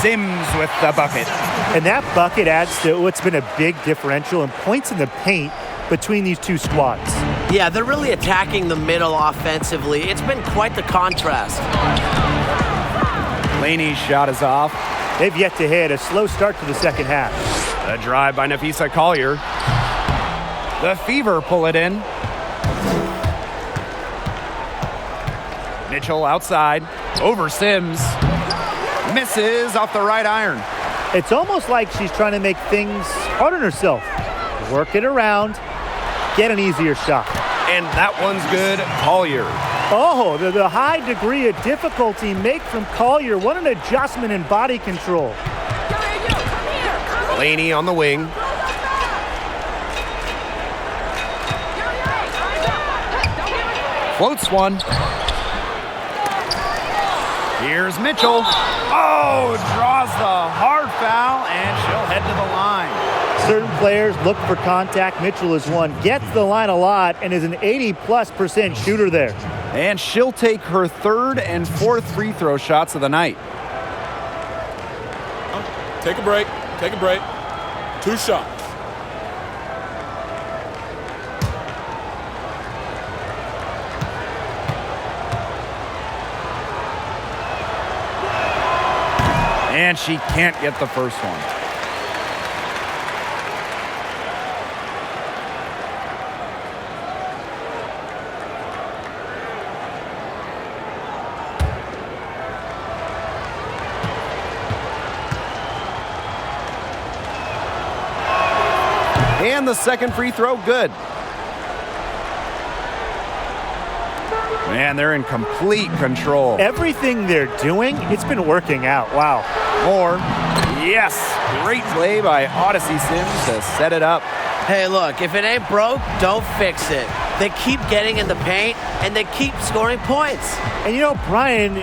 Sims with the bucket. And that bucket adds to what's been a big differential in points in the paint between these two squads. Yeah, they're really attacking the middle offensively. It's been quite the contrast. Laney's shot is off. They've yet to hit. A slow start to the second half. A drive by Napheesa Collier. The Fever pull it in. Mitchell outside. Over Sims. Misses off the right iron. It's almost like she's trying to make things hard on herself. Work it around. Get an easier shot. And that one's good. Collier. Oh, the high degree of difficulty make from Collier. What an adjustment in body control. Laney on the wing. Floats one. Here's Mitchell. Oh, draws the hard foul, and she'll head to the line. Certain players look for contact. Mitchell is one. Gets the line a lot and is an 80+% shooter there. And she'll take her third and fourth free throw shots of the night. Take a break. Take a break. 2 shots. And she can't get the first one. And the second free throw, good. Man, they're in complete control. Everything they're doing, it's been working out. Wow. More. Yes. Great play by Odyssey Sims to set it up. Hey, look, if it ain't broke, don't fix it. They keep getting in the paint, and they keep scoring points. And you know, Brian,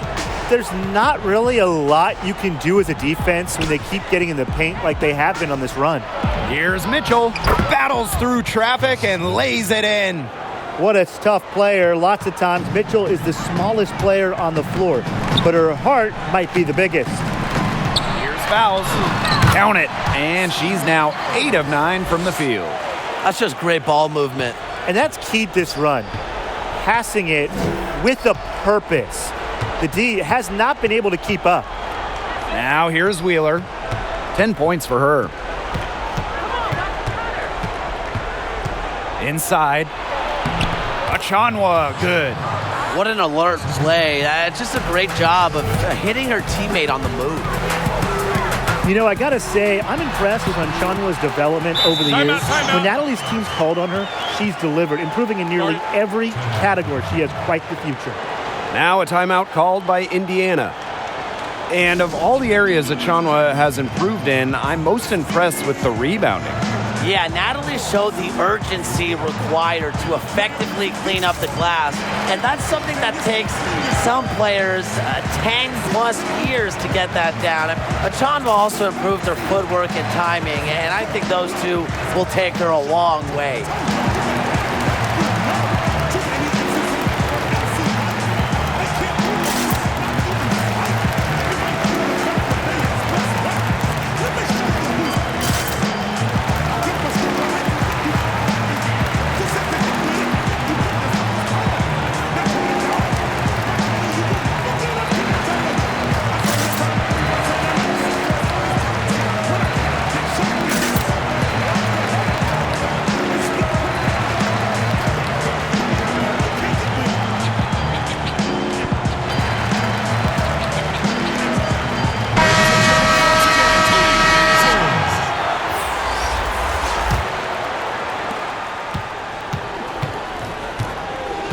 there's not really a lot you can do as a defense when they keep getting in the paint like they have been on this run. Here's Mitchell. Battles through traffic and lays it in. What a tough player. Lots of times, Mitchell is the smallest player on the floor, but her heart might be the biggest. Here's fouls. Count it. And she's now 8 of 9 from the field. That's just great ball movement. And that's keyed this run. Passing it with a purpose. The D has not been able to keep up. Now here's Wheeler. 10 points for her. Inside. Achanwa, good. What an alert play. It's just a great job of hitting her teammate on the move. You know, I got to say, I'm impressed with Achanwa's development over the years. When Natalie's team's called on her, she's delivered, improving in nearly every category. She has quite the future. Now a timeout called by Indiana. And of all the areas Achanwa has improved in, I'm most impressed with the rebounding. Yeah, Natalie showed the urgency required to effectively clean up the glass, and that's something that takes some players 10+ years to get that down. Achanwa also improved her footwork and timing, and I think those two will take her a long way.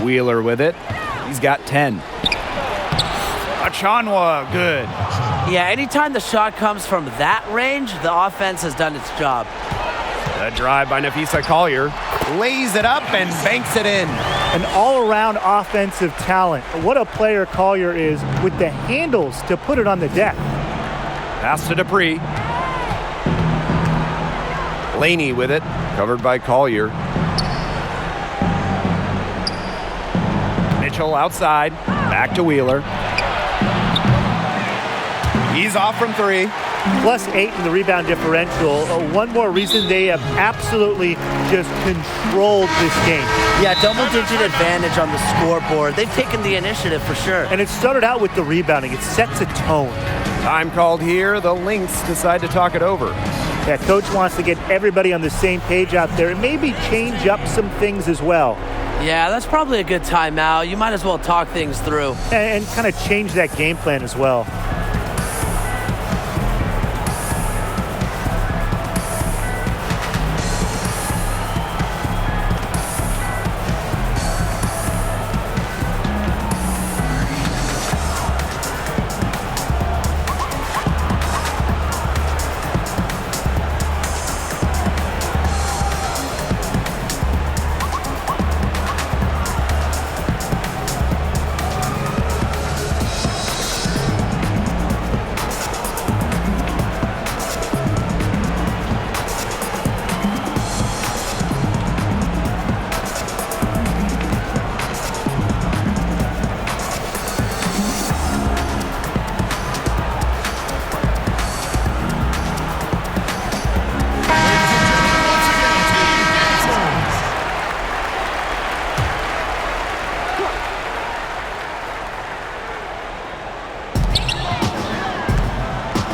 Wheeler with it. He's got 10. Achanwa, good. Yeah, anytime the shot comes from that range, the offense has done its job. A drive by Napheesa Collier. Lays it up and banks it in. An all-around offensive talent. What a player Collier is with the handles to put it on the deck. Pass to Dupree. Laney with it. Covered by Collier. Mitchell outside. Back to Wheeler. He's off from 3. +8 in the rebound differential. One more reason they have absolutely just controlled this game. Yeah, double-digit advantage on the scoreboard. They've taken the initiative for sure. And it started out with the rebounding. It sets a tone. Time called here. The Lynx decide to talk it over. Yeah, coach wants to get everybody on the same page out there and maybe change up some things as well. Yeah, that's probably a good timeout. You might as well talk things through. And kind of change that game plan as well.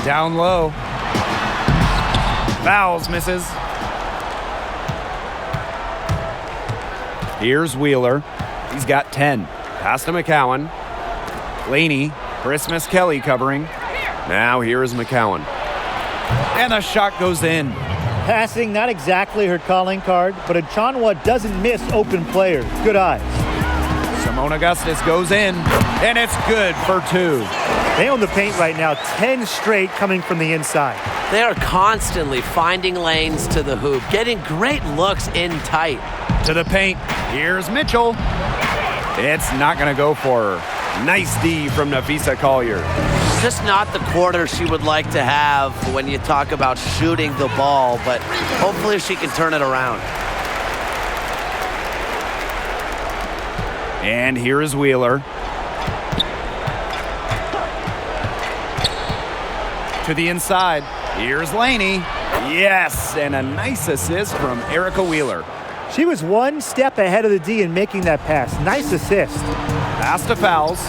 Down low. Fouls, misses. Here's Wheeler. He's got 10. Pass to McCowan. Laney, Christmas Kelly covering. Now here is McCowan. And the shot goes in. Passing, not exactly her calling card, but Achanwa doesn't miss open players. Good eyes. Simone Augustus goes in, and it's good for 2. They own the paint right now, 10 straight coming from the inside. They are constantly finding lanes to the hoop, getting great looks in tight. To the paint, here's Mitchell. It's not going to go for her. Nice D from Nafisa Collier. Just not the quarter she would like to have when you talk about shooting the ball, but hopefully she can turn it around. And here is Wheeler. To the inside. Here's Laney. Yes, and a nice assist from Erica Wheeler. She was one step ahead of the D in making that pass. Nice assist. Pass to Fouls.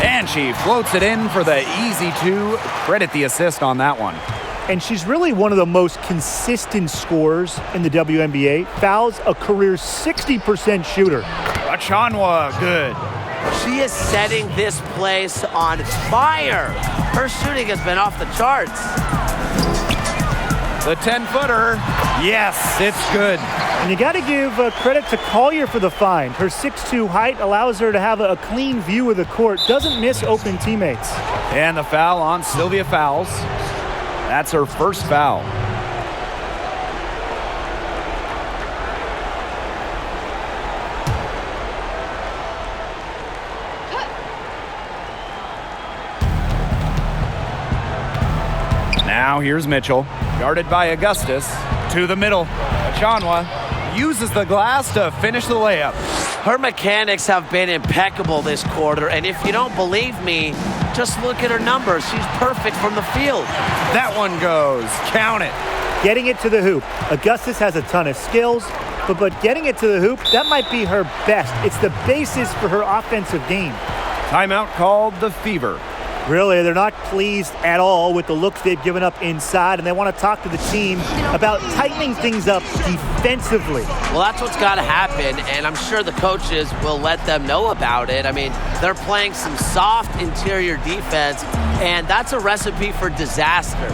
And she floats it in for the easy 2. Credit the assist on that one. And she's really one of the most consistent scorers in the WNBA. Fouls, a career 60% shooter. Achanwa, good. She is setting this place on fire. Her shooting has been off the charts. The 10-footer. Yes, it's good. And you got to give credit to Collier for the find. Her 6'2" height allows her to have a clean view of the court. Doesn't miss open teammates. And the foul on Sylvia Fouls. That's her first foul. Now here's Mitchell, guarded by Augustus, to the middle. Achanwa uses the glass to finish the layup. Her mechanics have been impeccable this quarter, and if you don't believe me, just look at her numbers. She's perfect from the field. That one goes. Count it. Getting it to the hoop. Augustus has a ton of skills, but getting it to the hoop, that might be her best. It's the basis for her offensive game. Timeout called the Fever. Really, they're not pleased at all with the looks they've given up inside, and they want to talk to the team about tightening things up defensively. Well, that's what's got to happen, and I'm sure the coaches will let them know about it. I mean, they're playing some soft interior defense, and that's a recipe for disaster.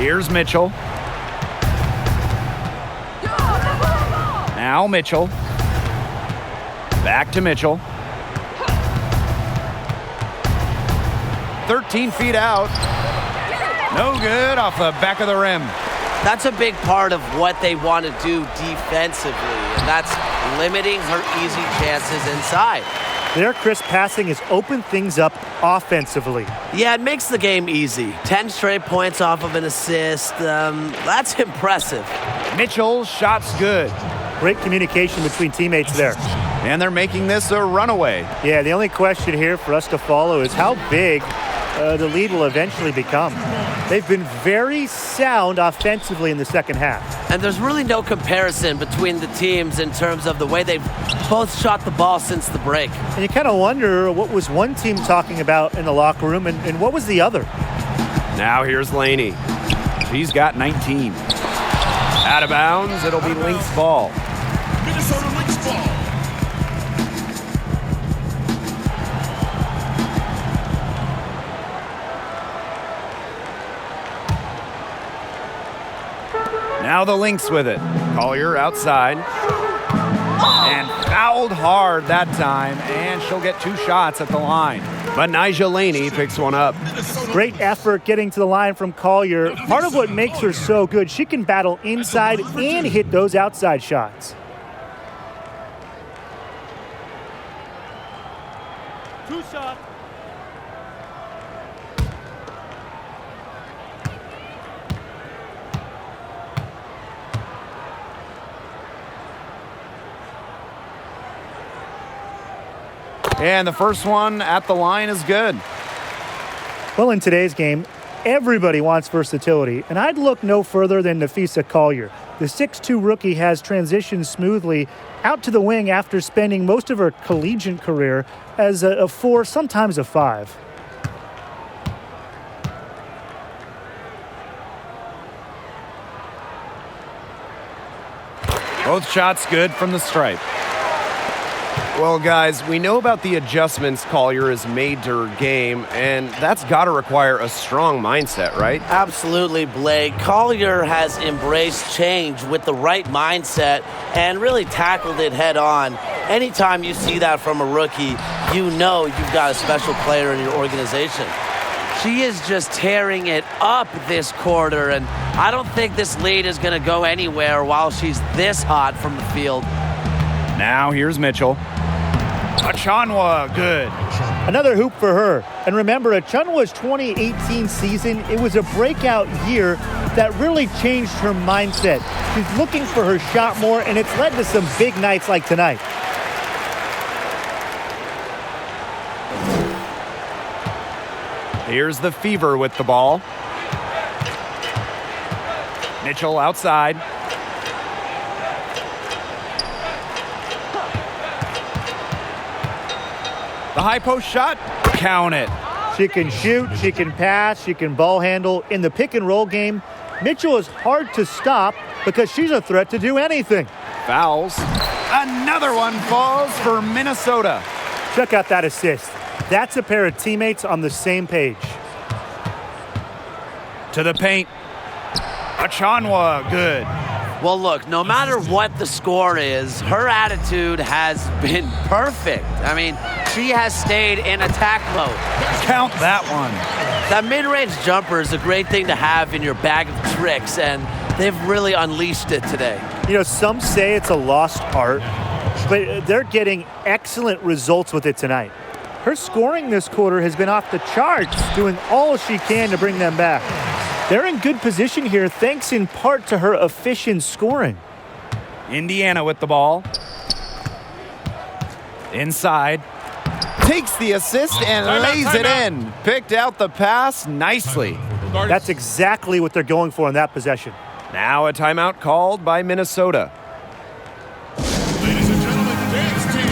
Here's Mitchell. Now Mitchell. Back to Mitchell. 13 feet out. No good, off the back of the rim. That's a big part of what they want to do defensively, and that's limiting her easy chances inside. Their crisp passing has opened things up offensively. Yeah, it makes the game easy. 10 straight points off of an assist. That's impressive. Mitchell's shot's good. Great communication between teammates there. And they're making this a runaway. Yeah, the only question here for us to follow is how big the lead will eventually become. They've been very sound offensively in the second half. And there's really no comparison between the teams in terms of the way they've both shot the ball since the break. And you kind of wonder what was one team talking about in the locker room and what was the other? Now here's Laney. She's got 19. Out of bounds, it'll be Lynx ball. Minnesota Lynx ball. Now the Lynx with it. Collier outside. And fouled hard that time, and she'll get 2 shots at the line. Betnijah Laney picks one up. Great effort getting to the line from Collier. Part of what makes her so good, she can battle inside and hit those outside shots. Two shots. And the first one at the line is good. Well, in today's game, everybody wants versatility, and I'd look no further than Nafisa Collier. The 6'2 rookie has transitioned smoothly out to the wing after spending most of her collegiate career as a 4, sometimes a 5. Both shots good from the stripe. Well, guys, we know about the adjustments Collier has made to her game, and that's got to require a strong mindset, right? Absolutely, Blake. Collier has embraced change with the right mindset and really tackled it head on. Anytime you see that from a rookie, you know you've got a special player in your organization. She is just tearing it up this quarter, and I don't think this lead is going to go anywhere while she's this hot from the field. Now here's Mitchell. Achanwa, good. Another hoop for her. And remember, Achanwa's 2018 season, it was a breakout year that really changed her mindset. She's looking for her shot more, and it's led to some big nights like tonight. Here's the Fever with the ball. Mitchell outside. The high post shot, count it. She can shoot, she can pass, she can ball handle. In the pick and roll game, Mitchell is hard to stop because she's a threat to do anything. Fouls. Another one falls for Minnesota. Check out that assist. That's a pair of teammates on the same page. To the paint. Achanwa, good. Well, look, no matter what the score is, her attitude has been perfect. I mean, she has stayed in attack mode. Count that one. That mid-range jumper is a great thing to have in your bag of tricks, and they've really unleashed it today. You know, some say it's a lost art, but they're getting excellent results with it tonight. Her scoring this quarter has been off the charts, doing all she can to bring them back. They're in good position here, thanks in part to her efficient scoring. Indiana with the ball. Inside. Takes the assist and lays it in. Picked out the pass nicely. That's exactly what they're going for in that possession. Now a timeout called by Minnesota. Ladies and gentlemen, dance team.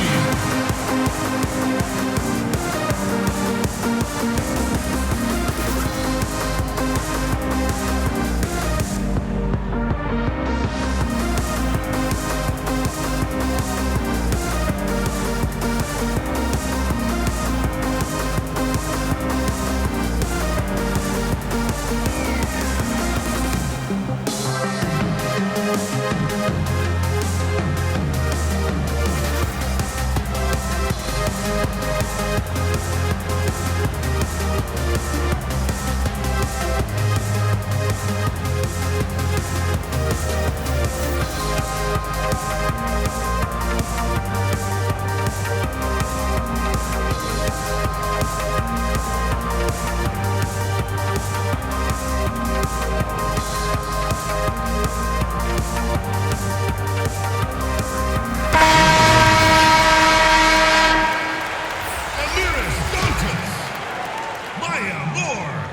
Maya Moore,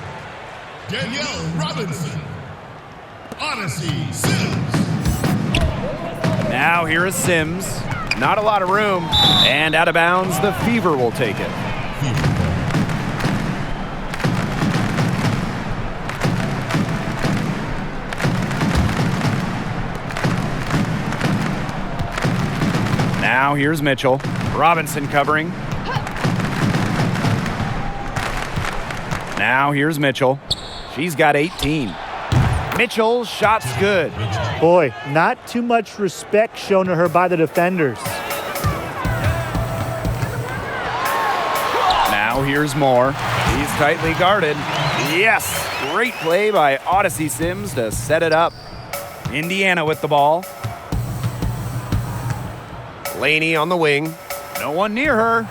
Danielle Robinson, Odyssey Sims. Now here is Sims. Not a lot of room. And out of bounds, the Fever will take it. Now here's Mitchell. Robinson covering. Now here's Mitchell. She's got 18. Mitchell's shot's good. Boy, not too much respect shown to her by the defenders. Now here's Moore. He's tightly guarded. Yes! Great play by Odyssey Sims to set it up. Indiana with the ball. Laney on the wing. No one near her.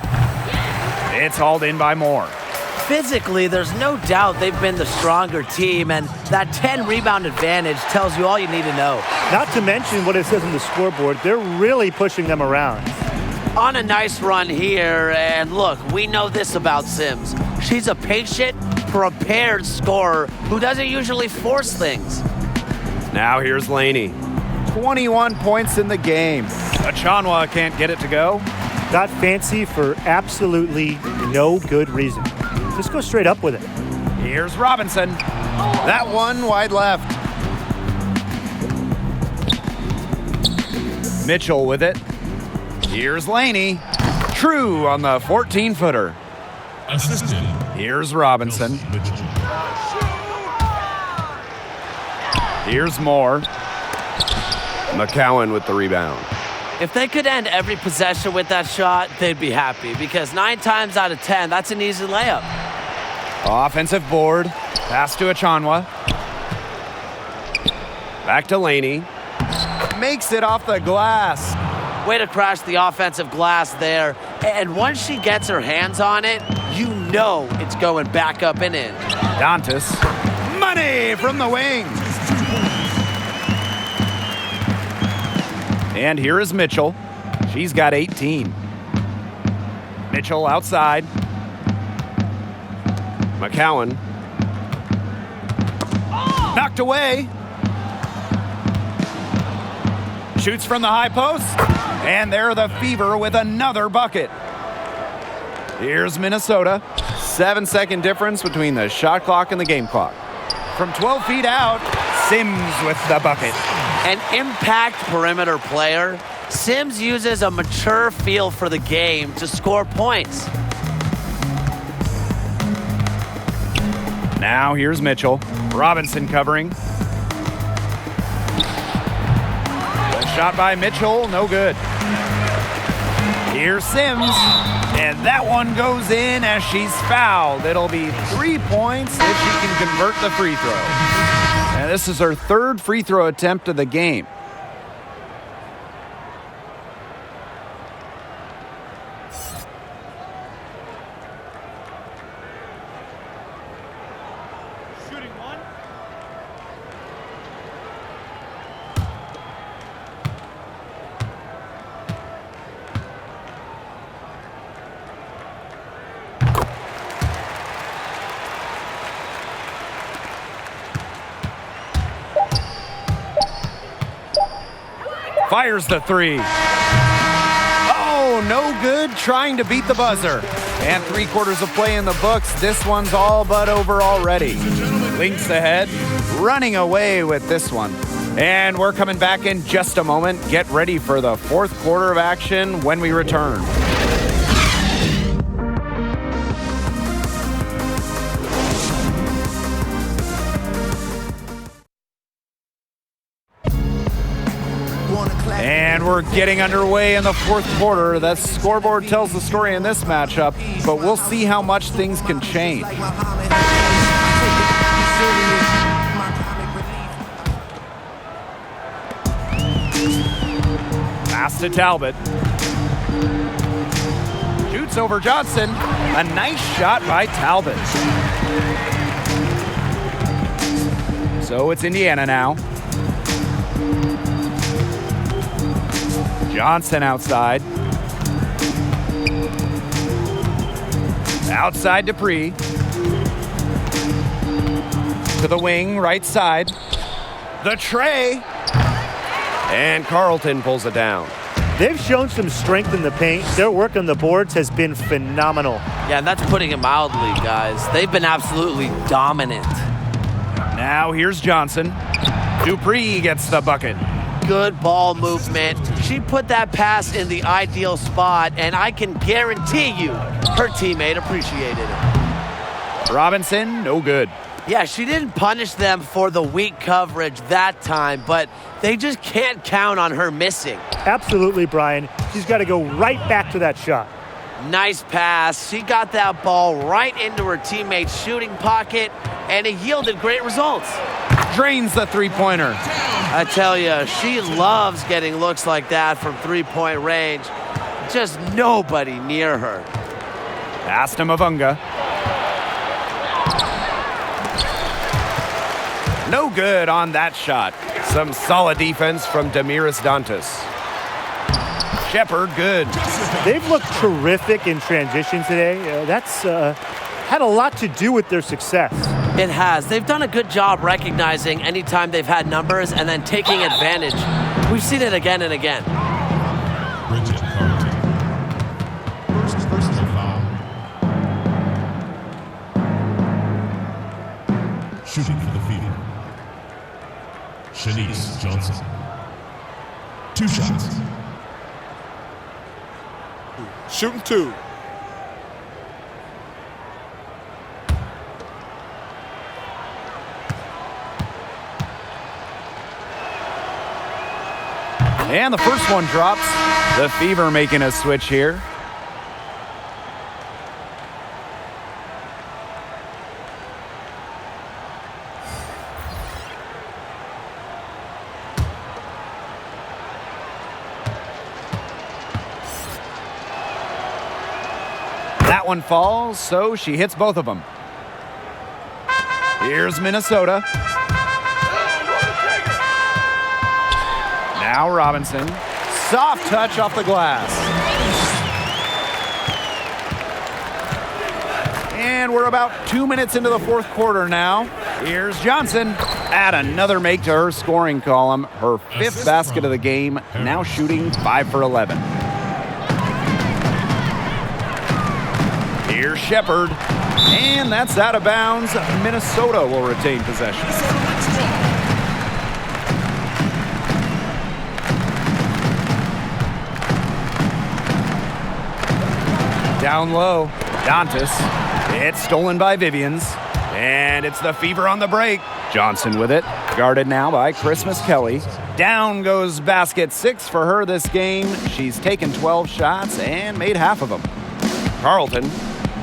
It's hauled in by Moore. Physically, there's no doubt they've been the stronger team, and that 10-rebound advantage tells you all you need to know. Not to mention what it says on the scoreboard, they're really pushing them around. On a nice run here, and look, we know this about Sims. She's a patient, prepared scorer who doesn't usually force things. Now here's Laney. 21 points in the game. Achanwa can't get it to go. Got fancy for absolutely no good reason. Just go straight up with it. Here's Robinson. That one wide left. Mitchell with it. Here's Laney. True on the 14-footer. Assistant. Here's Robinson. Here's Moore. McCowan with the rebound. If they could end every possession with that shot, they'd be happy, because 9 times out of 10, that's an easy layup. Offensive board. Pass to Achanwa. Back to Laney. Makes it off the glass. Way to crash the offensive glass there. And once she gets her hands on it, you know it's going back up and in. Dantas. Money from the wing. And here is Mitchell. She's got 18. Mitchell outside. McCowan. Knocked away. Shoots from the high post. And there the Fever with another bucket. Here's Minnesota. 7-second difference between the shot clock and the game clock. From 12 feet out, Sims with the bucket. An impact perimeter player, Sims uses a mature feel for the game to score points. Now here's Mitchell. Robinson covering. The shot by Mitchell, no good. Here's Sims. And that one goes in as she's fouled. It'll be 3 points if she can convert the free throw. And this is her third free throw attempt of the game. Fires the three. Oh, no good, trying to beat the buzzer. And 3/4 of play in the books. This one's all but over already. Lynx ahead, running away with this one. And we're coming back in just a moment. Get ready for the 4th quarter of action when we return. And we're getting underway in the 4th quarter. That scoreboard tells the story in this matchup, but we'll see how much things can change. Pass to Talbot. Shoots over Johnson. A nice shot by Talbot. So it's Indiana now. Johnson outside. Outside Dupree. to the wing, right side. The tray. And Carlton pulls it down. They've shown some strength in the paint. Their work on the boards has been phenomenal. Yeah, and that's putting it mildly, guys. They've been absolutely dominant. Now here's Johnson. Dupree gets the bucket. Good ball movement. She put that pass in the ideal spot, and I can guarantee you her teammate appreciated it. Robinson, no good. Yeah, she didn't punish them for the weak coverage that time, but they just can't count on her missing. Absolutely, Brian. She's got to go right back to that shot. Nice pass. She got that ball right into her teammate's shooting pocket, and it yielded great results. Drains the three-pointer. I tell you, she loves getting looks like that from three-point range. Just nobody near her. Pass to Mavunga. No good on that shot. Some solid defense from Damiris Dantas. Shepard, good. They've looked terrific in transition today. That's had a lot to do with their success. It has. They've done a good job recognizing anytime they've had numbers and then taking advantage. We've seen it again and again. Bridget Carlton. First personal foul. Shooting for the Fever. Shanice Johnson. 2 shots. Shooting 2. And the first one drops. The Fever making a switch here. That one falls, so she hits both of them. Here's Minnesota. Now Robinson. Soft touch off the glass. And we're about 2 minutes into the fourth quarter now. Here's Johnson. Add another make to her scoring column. Her 5th basket of the game, now shooting 5 for 11. Here's Shepard. And that's out of bounds. Minnesota will retain possession. Down low, Dantas. It's stolen by Vivians. And it's the Fever on the break. Johnson with it. Guarded now by Christmas Kelly. Down goes basket 6 for her this game. She's taken 12 shots and made half of them. Carlton,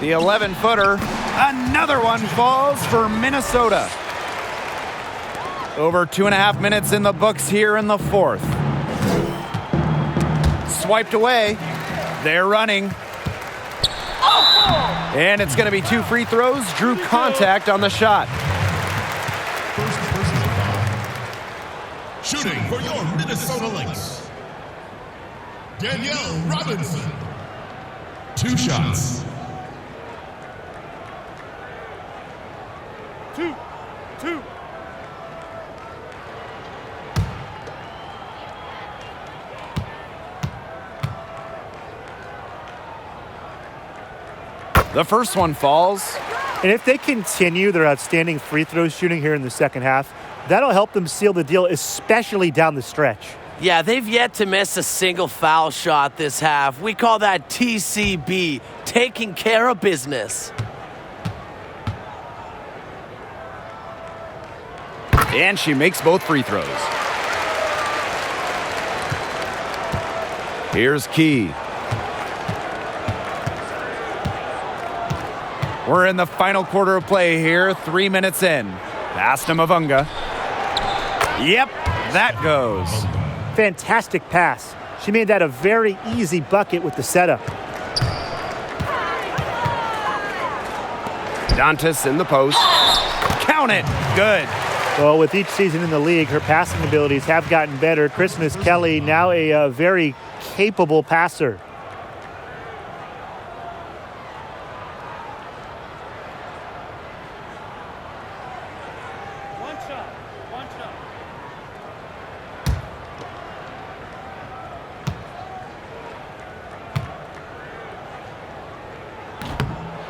the 11-footer. Another one falls for Minnesota. Over 2.5 minutes in the books here in the fourth. Swiped away. They're running. And it's going to be 2 free throws. Drew contact on the shot. First personal foul. Shooting for your Minnesota Lynx. Danielle Robinson. 2 shots. 2. The first one falls. And if they continue their outstanding free throw shooting here in the second half, that'll help them seal the deal, especially down the stretch. Yeah, they've yet to miss a single foul shot this half. We call that TCB, taking care of business. And she makes both free throws. Here's Key. We're in the final quarter of play here, 3 minutes in. Pass to Mavunga. Yep, that goes. Fantastic pass. She made that a very easy bucket with the setup. Dantas in the post. Count it. Good. Well, with each season in the league, her passing abilities have gotten better. Christmas Kelly, now a very capable passer.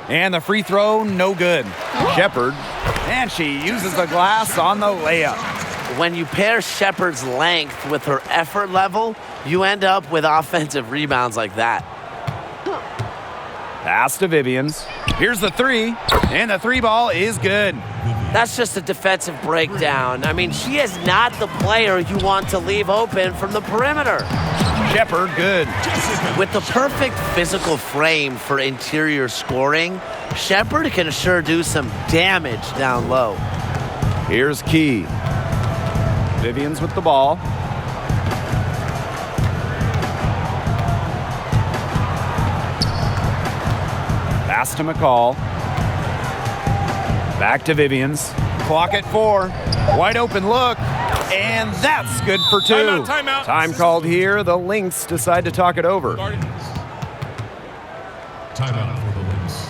And the free throw, no good. Shepard, and she uses the glass on the layup. When you pair Shepard's length with her effort level, you end up with offensive rebounds like that. Pass to Vivians. Here's the three, and the three ball is good. That's just a defensive breakdown. I mean, she is not the player you want to leave open from the perimeter. Shepard, good. With the perfect physical frame for interior scoring, Shepard can sure do some damage down low. Here's Key. Vivians with the ball. Pass to McCall. Back to Vivians. Clock at 4. Wide open look. And that's good for 2. Timeout. Time called here. The Lynx decide to talk it over. Timeout for the Lynx.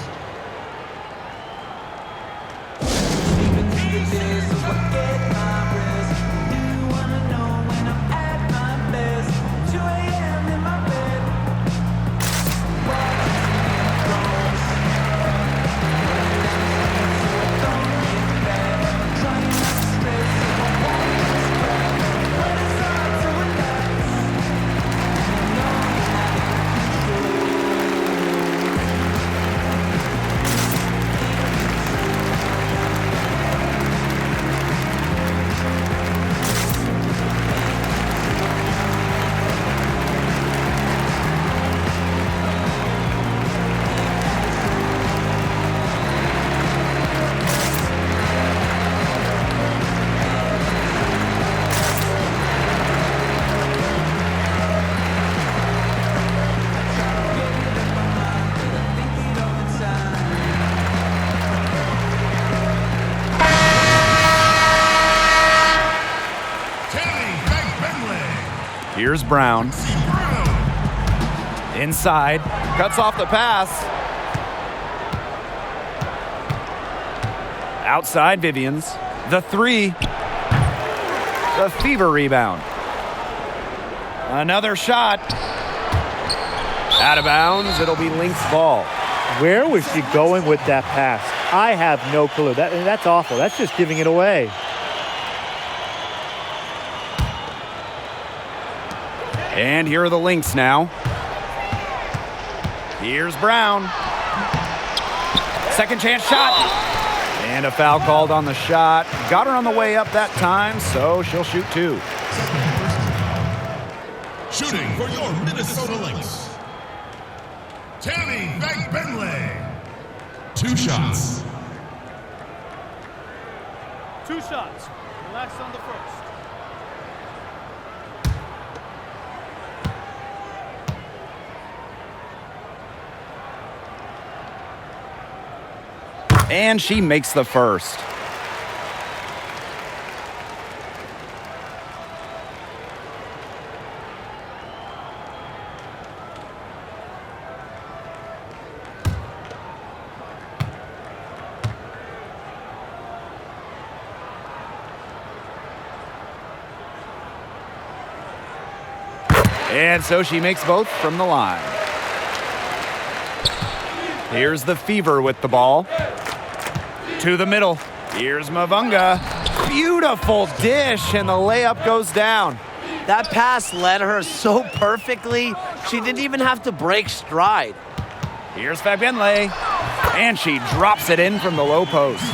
Here's Brown. Inside. Cuts off the pass. Outside Vivians. The three. The Fever rebound. Another shot. Out of bounds. It'll be Lynx ball. Where was she going with that pass? I have no clue. That's awful. That's just giving it away. And here are the Lynx now. Here's Brown. Second chance shot. And a foul called on the shot. Got her on the way up that time, so she'll shoot 2. Shooting for your Minnesota Lynx, Tammy Bentley. 2 shots. 2 shots. Relax on the first. And she makes the first. And so she makes both from the line. Here's the Fever with the ball. To the middle. Here's Mavunga. Beautiful dish, and the layup goes down. That pass led her so perfectly, she didn't even have to break stride. Here's Bentley, and she drops it in from the low post.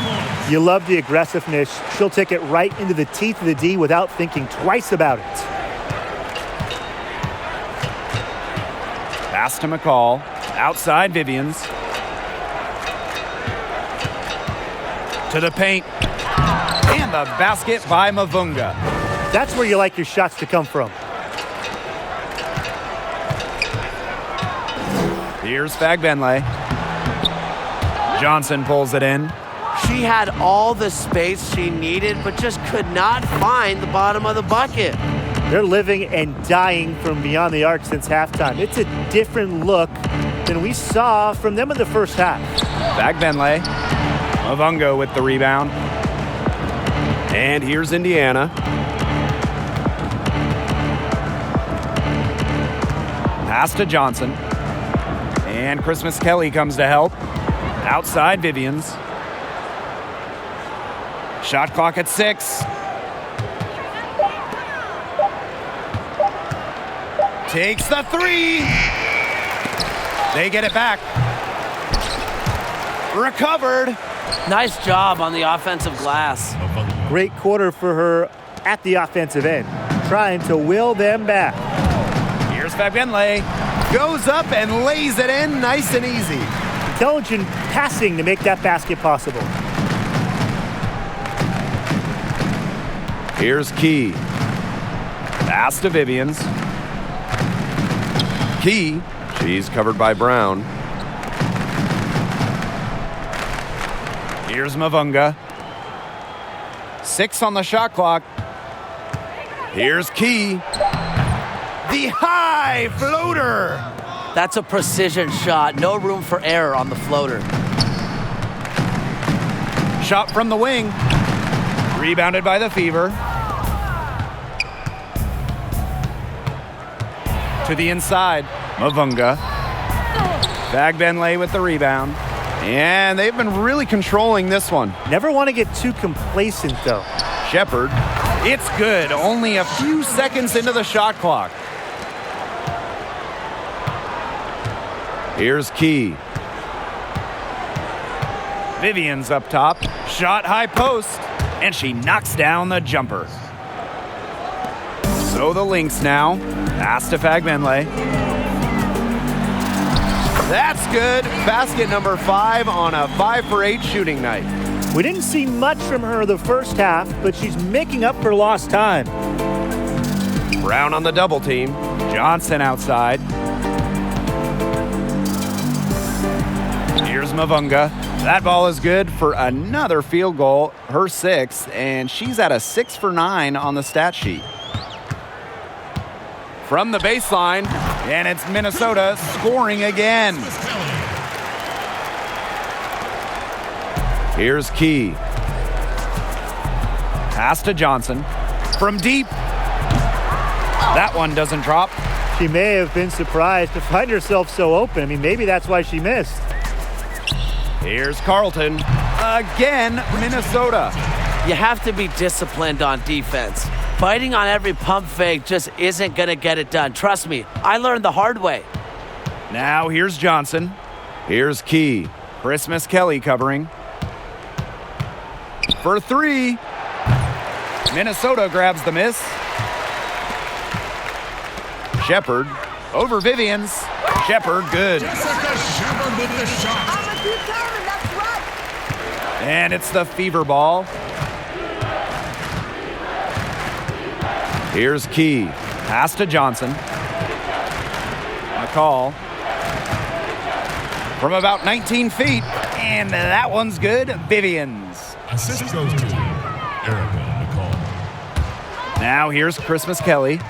You love the aggressiveness. She'll take it right into the teeth of the D without thinking twice about it. Pass to McCall. Outside Vivians. To the paint. And the basket by Mavunga. That's where you like your shots to come from. Here's Bentley. Johnson pulls it in. She had all the space she needed, but just could not find the bottom of the bucket. They're living and dying from beyond the arc since halftime. It's a different look than we saw from them in the first half. Bentley. Mavunga with the rebound. And here's Indiana. Pass to Johnson. And Christmas Kelly comes to help. Outside Vivians. Shot clock at 6. Takes the 3. They get it back. Recovered. Nice job on the offensive glass. Great quarter for her at the offensive end, trying to will them back. Here's Fagbenle. Goes up and lays it in nice and easy. Intelligent passing to make that basket possible. Here's Key. Pass to Vivians. Key. She's covered by Brown. Here's Mavunga. 6 on the shot clock. Here's Key. The high floater. That's a precision shot. No room for error on the floater. Shot from the wing. Rebounded by the Fever. To the inside. Mavunga. Fagbenle with the rebound. And they've been really controlling this one. Never want to get too complacent, though. Shepard. It's good. Only a few seconds into the shot clock. Here's Key. Vivian's up top. Shot high post. And she knocks down the jumper. So the Lynx now. Pass to Fagbenle. That's good. Basket number 5 on a 5 for 8 shooting night. We didn't see much from her the first half, but she's making up for lost time. Brown on the double team. Johnson outside. Here's Mavunga. That ball is good for another field goal, her 6th, and she's at a 6 for 9 on the stat sheet. From the baseline, and it's Minnesota scoring again. Here's Key. Pass to Johnson. From deep. That one doesn't drop. She may have been surprised to find herself so open. I mean, maybe that's why she missed. Here's Carlton. Again, Minnesota. You have to be disciplined on defense. Biting on every pump fake just isn't going to get it done. Trust me, I learned the hard way. Now here's Johnson. Here's Key. Christmas Kelly covering. For 3. Minnesota grabs the miss. Shepard over Vivians. Shepard, good. And it's the Fever ball. Here's Key. Pass to Johnson. McCall. From about 19 feet. And that one's good. Vivians. Assist goes to Erica McCall. Now here's Christmas Kelly.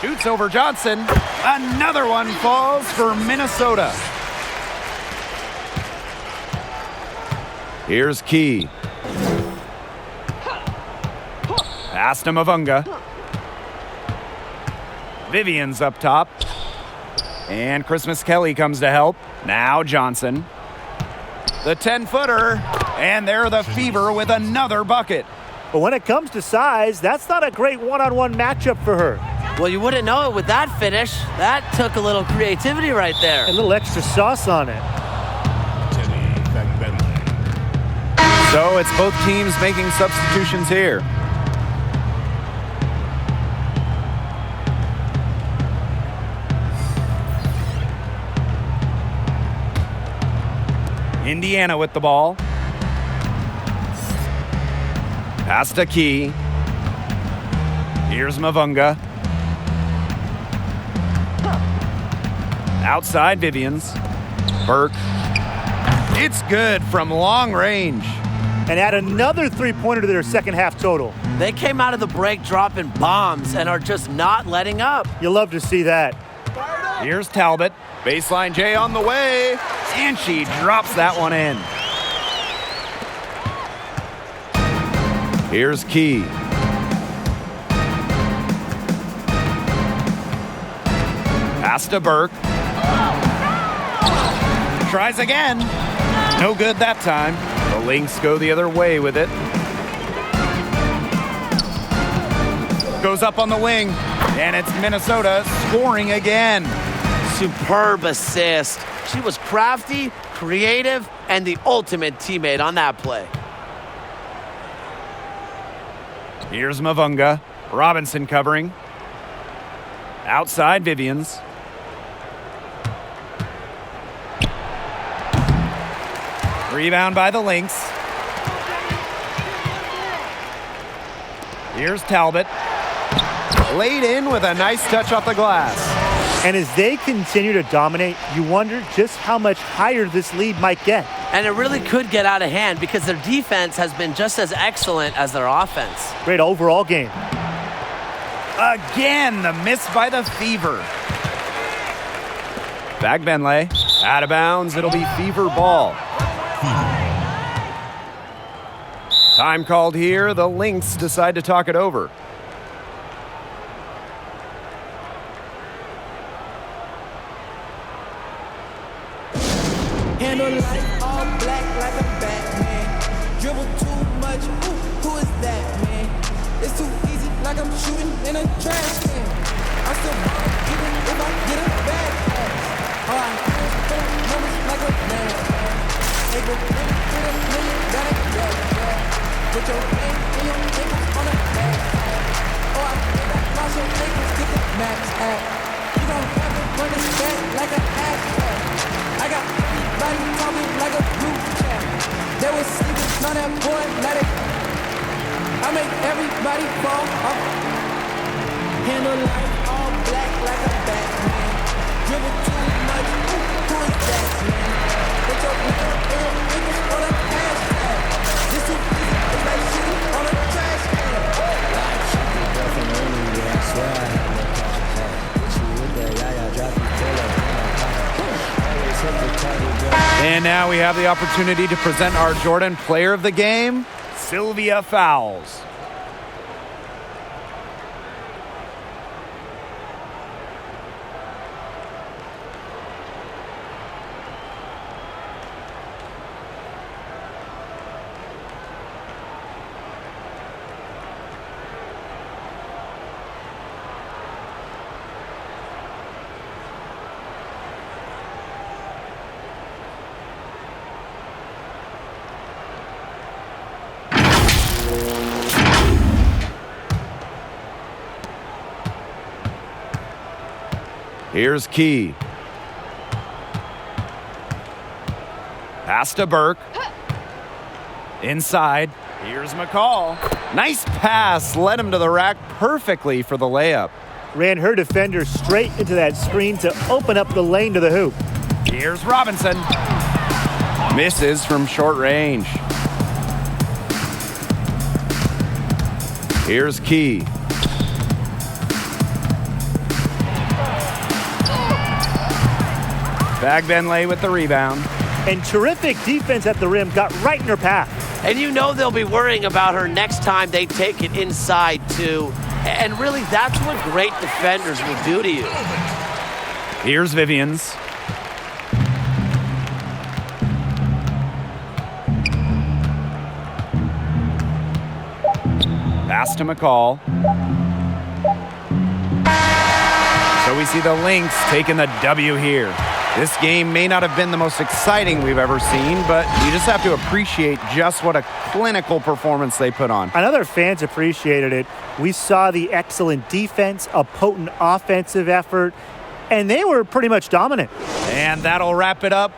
Shoots over Johnson. Another one falls for Minnesota. Here's Key. Pass to Mavunga. Vivian's up top. And Christmas Kelly comes to help. Now Johnson. The 10-footer. And they're the Fever with another bucket. But when it comes to size, that's not a great one-on-one matchup for her. Well, you wouldn't know it with that finish. That took a little creativity right there. A little extra sauce on it. So it's both teams making substitutions here. Indiana with the ball. Pass to Key. Here's Mavunga. Outside Vivians. Burke. It's good from long range. And add another three-pointer to their second half total. They came out of the break dropping bombs and are just not letting up. You'll love to see that. Here's Talbot. Baseline J on the way. And she drops that one in. Here's Key. Pass to Burke. Tries again. No good that time. The Lynx go the other way with it. Goes up on the wing, and it's Minnesota scoring again. Superb assist. She was crafty, creative, and the ultimate teammate on that play. Here's Mavunga. Robinson covering. Outside Vivians. Rebound by the Lynx. Here's Talbot. Laid in with a nice touch off the glass. And as they continue to dominate, you wonder just how much higher this lead might get. And it really could get out of hand because their defense has been just as excellent as their offense. Great overall game. Again, the miss by the Fever. Back Benley. Out of bounds. It'll be Fever ball. Time called here. The Lynx decide to talk it over. Handle life all black like a Batman. Dribble too much, ooh, who is that, man? It's too easy like I'm shooting in a trash can. I'm still ballin' even if I get a bad pass. All I hear is put numbers like a man. Hey, go get a million, got it, yeah. Put your name in your niggas on a bad tag. Oh, I think I lost your niggas, get the max at. You don't have to run this back like a hashtag. I got everybody talking like a group chat. They was sleeping on that boy, let it. I make everybody fall off. Handle life all black like a Batman. Dribble too much, who is that, man? Put your niggas on a hashtag. This too easy, it's like shooting on a trash can. And now we have the opportunity to present our Jordan Player of the Game, Sylvia Fowles. Here's Key. Pass to Burke. Inside. Here's McCall. Nice pass. Led him to the rack perfectly for the layup. Ran her defender straight into that screen to open up the lane to the hoop. Here's Robinson. Misses from short range. Here's Key. Bag Benley with the rebound. And terrific defense at the rim got right in her path. And you know they'll be worrying about her next time they take it inside, too. And really, that's what great defenders will do to you. Here's Vivians. Pass to McCall. So we see the Lynx taking the W here. This game may not have been the most exciting we've ever seen, but you just have to appreciate just what a clinical performance they put on. I know their fans appreciated it. We saw the excellent defense, a potent offensive effort, and they were pretty much dominant. And that'll wrap it up